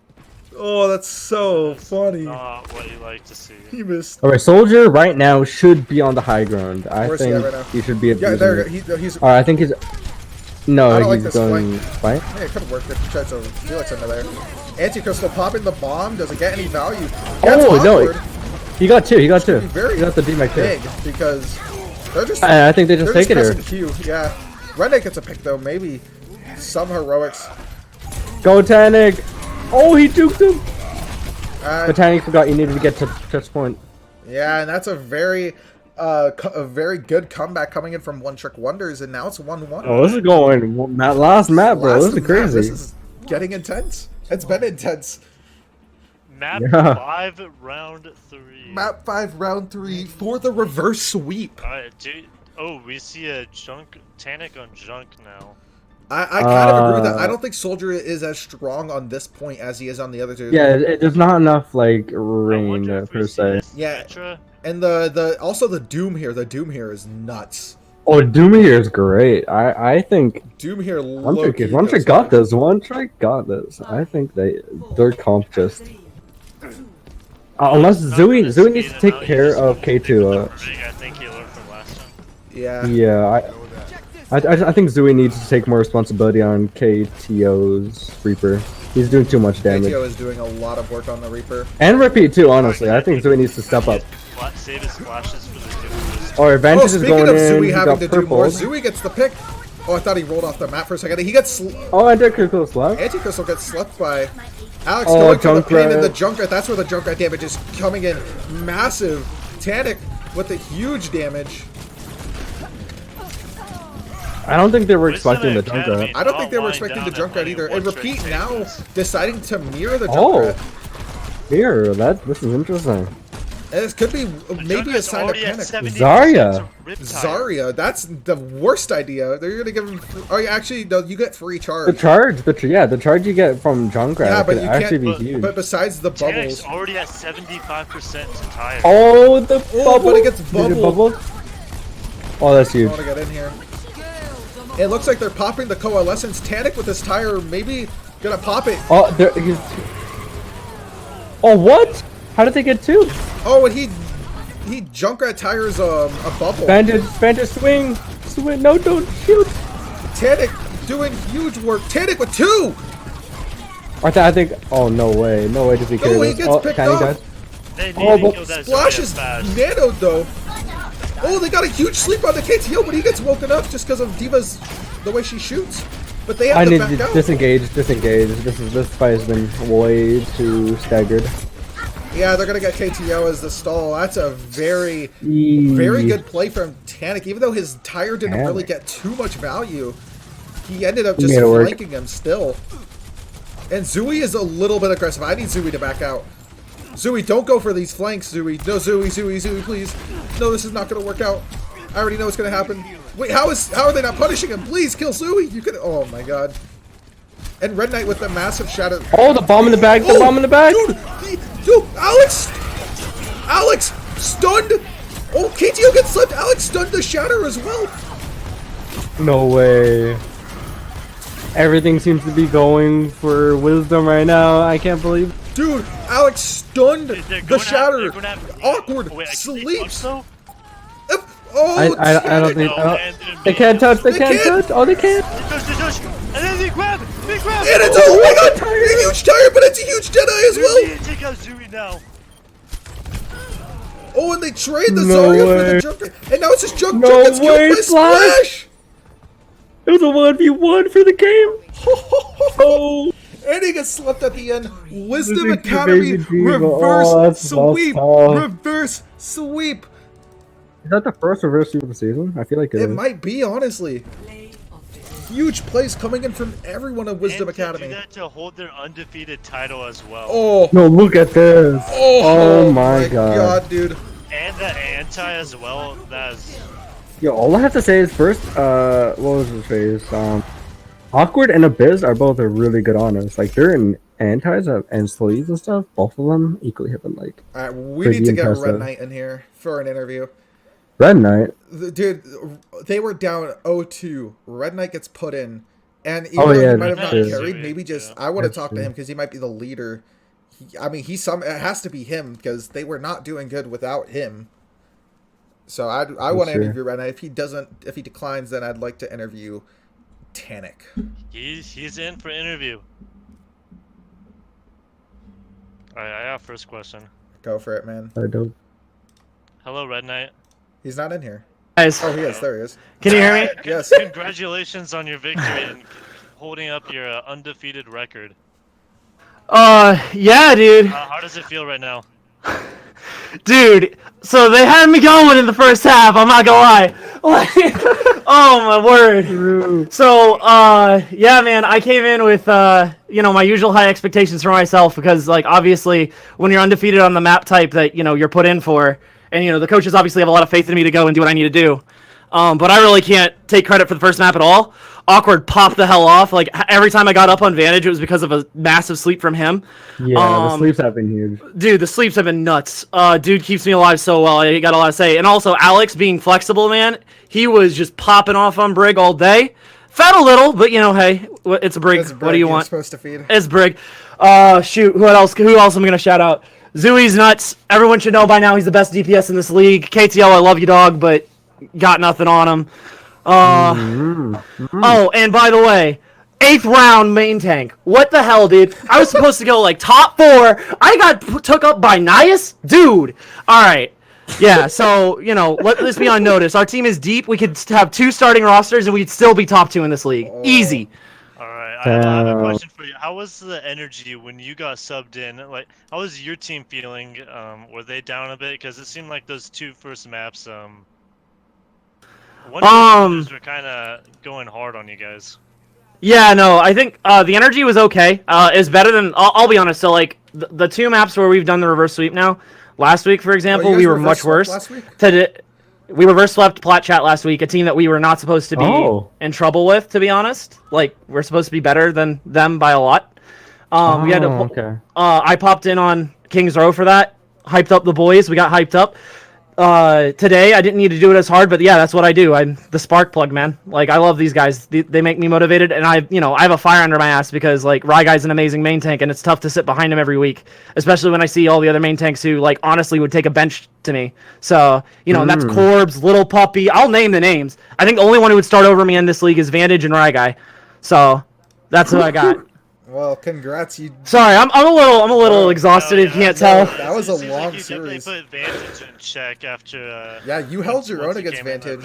S1: Oh, that's so funny.
S2: Not what you like to see.
S1: He missed.
S5: Alright, Soldier right now should be on the high ground. I
S1: Where's he
S5: think
S1: at right now?
S5: he should be.
S1: Yeah, there. He's.
S5: Alright, I think he's.
S1: I
S5: No,
S1: don't like
S5: he's
S1: this
S5: going fight.
S1: Yeah, it could work if he tries to Felix into there. Anti-Crystal popping the bomb doesn't get any value. Gets
S5: Oh no!
S1: Awkward.
S5: He got two. He got two.
S1: Be very
S5: He got the DMAC
S1: big
S5: too.
S1: because they're just.
S5: I think they just
S1: they're
S5: take it here.
S1: pressing Q. Yeah, Renegade gets a pick though. Maybe some heroics.
S5: Go Tannic! Oh, he juked him.
S1: Uh,
S5: But Tannic forgot you needed to get to touch point.
S1: Yeah, and that's a very good comeback coming in from One Trick Wonders, and now it's 1-1.
S5: Oh, this is going that last map, bro.
S1: Last
S5: This is
S1: map,
S5: crazy.
S1: This is getting intense. It's been intense.
S2: Map
S5: Yeah.
S2: 5, round 3.
S1: Map 5, round 3 for the reverse sweep.
S2: Alright, dude. Oh, we see a Tannic on junk now.
S1: I kind of agree with that. I don't think Soldier is as strong on this point as he is on the other two.
S5: Yeah, there's not enough like
S2: I
S5: range
S2: wonder if we
S5: per
S2: see
S5: se.
S2: this
S1: Yeah.
S2: Petra.
S1: And the also the Doom here. The Doom here is nuts.
S5: Oh, Doom here is great. I think
S1: Doom here.
S5: One Trick got this. One Trick got this. I think their comp just. Unless Zooey needs to take care of K2.
S2: I think he learned from last time.
S1: Yeah.
S5: Yeah, I think Zooey needs to take more responsibility on KTO's Reaper. He's doing too much damage.
S1: KTO is doing a lot of work on the Reaper.
S5: And Repeat too, honestly. I think Zooey needs to step up.
S2: Save his flashes for the different.
S5: Or Advantage is
S1: speaking
S5: going
S1: of
S5: in.
S1: Zooey
S5: He
S1: having
S5: got
S1: to do more,
S5: purpled.
S1: Zooey gets the pick. Oh, I thought he rolled off the map for a second. He gets...
S5: Oh, Anti-Crystal Slap.
S1: Anti-Crystal gets slept by Alex
S5: Oh,
S1: going for the pain in the
S5: Junkrat.
S1: Junkrat. That's where the Junkrat damage is coming in. Massive. Tanic with the huge damage.
S5: I don't think they were
S2: Wisdom
S5: expecting the
S2: Academy.
S5: Junkrat.
S1: I don't think they were
S2: Lying
S1: expecting
S2: down
S1: the
S2: and
S1: Junkrat
S2: letting
S1: either. And
S2: one trick
S1: Repeat
S2: take
S1: now
S2: this.
S1: deciding to mirror the
S5: Oh.
S1: Junkrat.
S5: Here, this is interesting.
S1: And this could be maybe a
S2: Junkrat's
S1: sign of
S2: already at
S1: panic.
S2: 70%
S5: Zarya.
S2: rip tire.
S1: Zarya, that's the worst idea. They're gonna give him. Oh, yeah, actually, no, you get free
S5: The
S1: charge.
S5: charge, the charge you get from Junkrat
S1: Yeah, but
S5: could
S1: you
S5: actually
S1: can't.
S5: be huge.
S1: But besides the
S2: Tanic's
S1: bubbles,
S2: already at 75% to tire.
S5: Oh, the
S1: Oh,
S5: bubble!
S1: but it gets
S5: Did it
S1: bubbled.
S5: bubble? Oh, that's
S1: I
S5: huge.
S1: want to get in here. It looks like they're popping the coalescence. Tanic with his tire, maybe gonna pop it.
S5: Oh, he's... Oh, what? How did they get two?
S1: Oh, and he Junkrat tires a bubble.
S5: Bandage, swing! No, don't shoot!
S1: Tanic doing huge work. Tanic with two.
S5: I think. Oh, no way does he carry
S1: Oh, he
S5: this.
S1: gets
S5: Oh,
S1: picked
S5: can he
S1: off.
S5: die?
S2: They need
S5: Oh,
S2: to
S5: but
S2: kill that
S1: Splash
S2: Zarya
S1: is
S2: fast.
S1: nanoed though. Oh, they got a huge sleep on the KTO, but he gets woken up just because of Diva's the way she shoots. But they have
S5: I
S1: to
S5: need
S1: back
S5: to
S1: out.
S5: disengage. This fight has been way too staggered.
S1: Yeah, they're gonna get KTO as the stall. That's a very good play from Tanic. Even though his tire didn't really get too much value, he ended up just
S5: made it work.
S1: flanking him still. And Zooey is a little bit aggressive. I need Zooey to back out. Zooey, don't go for these flanks, Zooey. No, Zooey, please. No, this is not gonna work out. I already know what's gonna happen. Wait, how are they not punishing him? Please kill Zooey. You could. Oh my god. And Red Knight with the massive shadow.
S5: Oh, the bomb in the bag! The bomb in the bag!
S1: Dude, Alex stunned. Oh, KTO gets slipped. Alex stunned the shatter as well.
S5: No way. Everything seems to be going for Wisdom right now. I can't believe.
S1: Dude, Alex stunned
S2: They're
S1: the
S2: going
S1: shatter.
S2: they're going after-
S1: Awkward.
S2: Wait, can they
S1: Sleeps.
S2: punch though?
S1: Oh,
S5: I don't think.
S2: No, and
S5: They can't touch. They can't
S1: can't.
S5: touch. Oh, they can't.
S2: Touch, and then they grab.
S1: And it's oh my god, a huge tire, but it's a huge Jedi as well.
S2: Take out Zooey now.
S1: Oh, and they trade the
S5: No
S1: Zarya
S5: way.
S1: for the Junker, and now it's just Junk
S5: No
S1: gets killed
S5: way,
S1: by
S5: Splash.
S1: Splash.
S5: It was a 1v1 for the game. Oh.
S1: And he gets slept at the end. Wisdom
S5: This is
S1: Academy
S5: Baby Diva.
S1: reverse
S5: Oh, that's
S1: sweep.
S5: tough.
S1: Reverse sweep.
S5: Is that the first reverse sweep of the season? I feel like it
S1: It
S5: is.
S1: might be, honestly.
S3: Play of the
S1: Huge plays coming in from everyone at Wisdom
S2: And to
S1: Academy.
S2: do that to hold their undefeated title as well.
S1: Oh,
S5: No, look at this.
S1: oh,
S5: my god.
S1: dude.
S2: And the anti as well. That's
S5: Yo, all I have to say is first, what was his face? Awkward and Abyss are both really good on us. Like they're in antis and sleeves and stuff. Both of them equally have been like
S1: All right, we
S5: Pretty
S1: need to get Red
S5: impressive.
S1: Knight in here for an interview.
S5: Red Knight.
S1: Dude, they were down 0-2. Red Knight gets put in. And even
S5: Oh,
S1: though
S5: yeah,
S1: he might have
S5: that's
S1: not
S5: true.
S1: carried, maybe just... I want to
S5: That's
S1: talk to
S5: true.
S1: him because he might be the leader. It has to be him because they were not doing good without him. So I want to
S5: true.
S1: interview Red Knight. If he declines, then I'd like to interview Tanic.
S2: he's in for interview. Alright, I have first question.
S1: Go for it, man.
S5: I don't.
S2: Hello, Red Knight.
S1: He's not in here.
S6: Guys,
S1: Oh, he is. There he is.
S6: can you hear me?
S1: Yes.
S2: Congratulations on your victory and holding up your undefeated record.
S6: Yeah, dude.
S2: How does it feel right now?
S6: Dude, so they had me going in the first half, I'm not gonna lie. Like, oh my word. So, yeah, man, I came in with, my usual high expectations for myself because, like, obviously, when you're undefeated on the map type that, you're put in for, and, the coaches obviously have a lot of faith in me to go and do what I need to do. But I really can't take credit for the first map at all. Awkward popped the hell off. Like, every time I got up on Vantage, it was because of a massive sleep from him.
S5: Yeah, the sleeps have been huge.
S6: Dude, the sleeps have been nuts. Dude keeps me alive so well. I got a lot to say. And also, Alex being flexible, man. He was just popping off on Brig all day. Fed a little, but hey, it's a Brig.
S1: That's
S6: What do you
S1: you're
S6: want?
S1: supposed to feed.
S6: It's Brig. Shoot. Who else am I gonna shout out? Zooey's nuts. Everyone should know by now he's the best DPS in this league. KTO, I love you, dog, but got nothing on him. Oh, and by the way, 8th round main tank. What the hell, dude? I was supposed to go like top 4. I got took up by Nias? Dude. All right. Yeah, so, you know, let this be on notice. Our team is deep. We could have 2 starting rosters and we'd still be top 2 in this league. Easy.
S2: Alright, I have a question for you. How was the energy when you got subbed in? Like, how was your team feeling? Were they down a bit? Because it seemed like those 2 first maps, one of the were kind of going hard on you guys.
S6: Yeah, no, I think the energy was okay. It's better than, I'll be honest, so like the 2 maps where we've done the reverse sweep now, last week, for example, we were much worse.
S1: Last week?
S6: We reverse swept Plat Chat last week, a team that we were not supposed to be in trouble with, to be honest. Like, we're supposed to be better than them by a lot. We had to. I popped in on Kings Row for that, hyped up the boys. We got hyped up. Today I didn't need to do it as hard, but yeah, that's what I do. I'm the spark plug, man. Like, I love these guys. They make me motivated, and I have a fire under my ass because like Rye Guy's an amazing main tank, and it's tough to sit behind him every week, especially when I see all the other main tanks who like honestly would take a bench to me. So and that's Corbs, Little Puppy. I'll name the names. I think the only one who would start over me in this league is Vantage and Rye Guy. So that's who I got.
S1: Well, congrats, you.
S6: Sorry, I'm a little exhausted. If you can't tell.
S1: That was a long
S2: you
S1: series.
S2: Definitely put Vantage in check after.
S1: Yeah, you held your own against Vantage,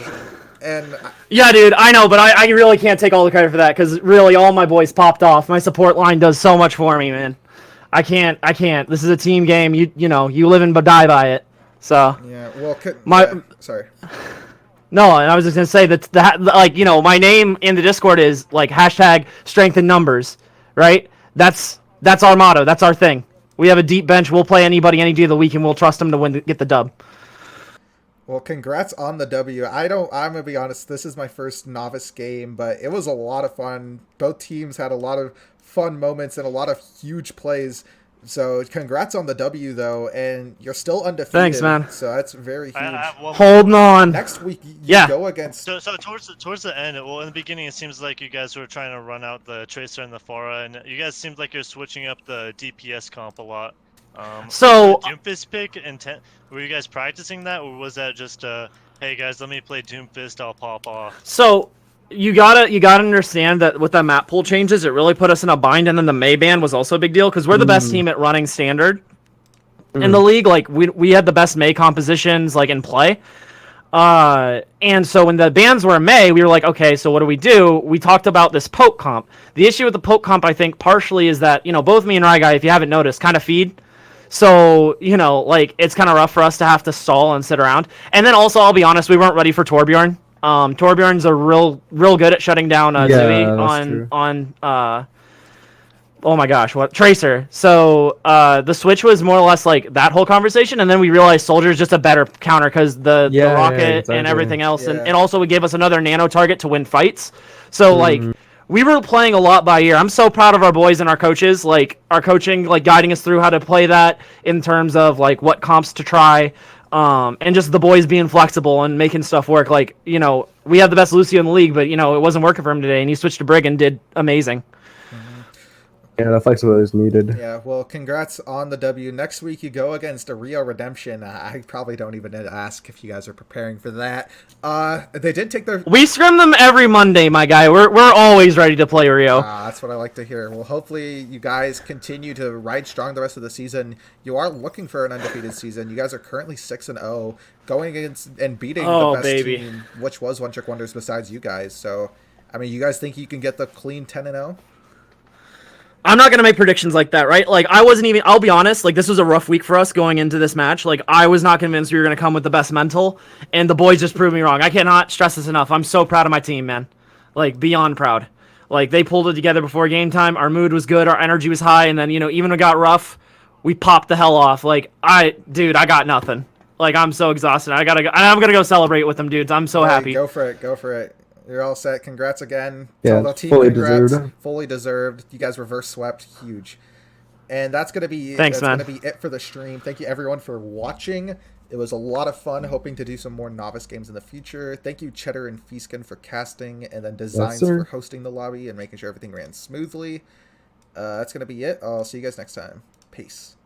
S1: and
S6: yeah, dude, I know, but I really can't take all the credit for that because really all my boys popped off. My support line does so much for me, man. I can't. This is a team game. You live and die by it. So.
S1: Yeah. Well, sorry.
S6: No, and I was just gonna say that like my name in the Discord is like hashtag strength in numbers. Right? That's our motto. That's our thing. We have a deep bench. We'll play anybody any day of the week, and we'll trust them to get the dub.
S1: Well, congrats on the W. I'm going to be honest, this is my first Novice game, but it was a lot of fun. Both teams had a lot of fun moments and a lot of huge plays. So congrats on the W, though, and you're still undefeated.
S6: Thanks, man.
S1: So that's very huge.
S6: Holding on.
S1: Next week, you go against...
S2: So towards the end, well, in the beginning, it seems like you guys were trying to run out the Tracer and the Pharah, and you guys seemed like you're switching up the DPS comp a lot.
S6: So...
S2: Doomfist pick, were you guys practicing that, or was that just, hey, guys, let me play Doomfist, I'll pop off?
S6: So... You gotta understand that with the map pool changes, it really put us in a bind, and then the May ban was also a big deal because we're the best team at running standard in the league. Like we had the best May compositions like in play, and so when the bans were in May, we were like, okay, so what do? We talked about this poke comp. The issue with the poke comp, I think, partially is that both me and Rye Guy, if you haven't noticed, kind of feed. So like it's kind of rough for us to have to stall and sit around. And then also, I'll be honest, we weren't ready for Torbjorn. Torbjorn's a real good at shutting down Zui on oh my gosh, what Tracer. So the switch was more or less like that whole conversation, and then we realized Soldier's just a better counter because the rocket and everything else, and also it gave us another nano target to win fights. So like we were playing a lot by ear. I'm so proud of our boys and our coaches, like our coaching, like guiding us through how to play that in terms of like what comps to try. And just the boys being flexible and making stuff work. Like, we have the best Lucio in the league, but, it wasn't working for him today, and he switched to Brig and did amazing.
S5: Yeah, that flexibility is needed.
S1: Yeah, well, congrats on the W. Next week, you go against a Rio Redemption. I probably don't even ask if you guys are preparing for that. They did take their...
S6: We scrim them every Monday, my guy. We're always ready to play Rio.
S1: That's what I like to hear. Well, hopefully you guys continue to ride strong the rest of the season. You are looking for an undefeated season. You guys are currently 6-0, going against and beating the best team, which was One Trick Wonders besides you guys. So, I mean, you guys think you can get the clean 10-0?
S6: I'm not going to make predictions like that, right? Like, I'll be honest, like, this was a rough week for us going into this match. Like, I was not convinced we were going to come with the best mental, and the boys just proved me wrong. I cannot stress this enough. I'm so proud of my team, man. Like, beyond proud. Like, they pulled it together before game time. Our mood was good. Our energy was high, and then, even when it got rough, we popped the hell off. Like, I got nothing. Like, I'm so exhausted. I'm going to go celebrate with them, dudes. I'm so happy.
S1: Go for it. You're all set. Congrats again.
S5: Yeah,
S1: the team
S5: fully
S1: congrats.
S5: deserved.
S1: Fully deserved. You guys reverse swept. Huge. And that's going to be
S6: Thanks, man.
S1: Going to be it for the stream. Thank you, everyone, for watching. It was a lot of fun. Hoping to do some more Novice games in the future. Thank you, Cheddar and Feeskin, for casting, and then Designs for hosting the lobby and making sure everything ran smoothly. That's going to be it. I'll see you guys next time. Peace.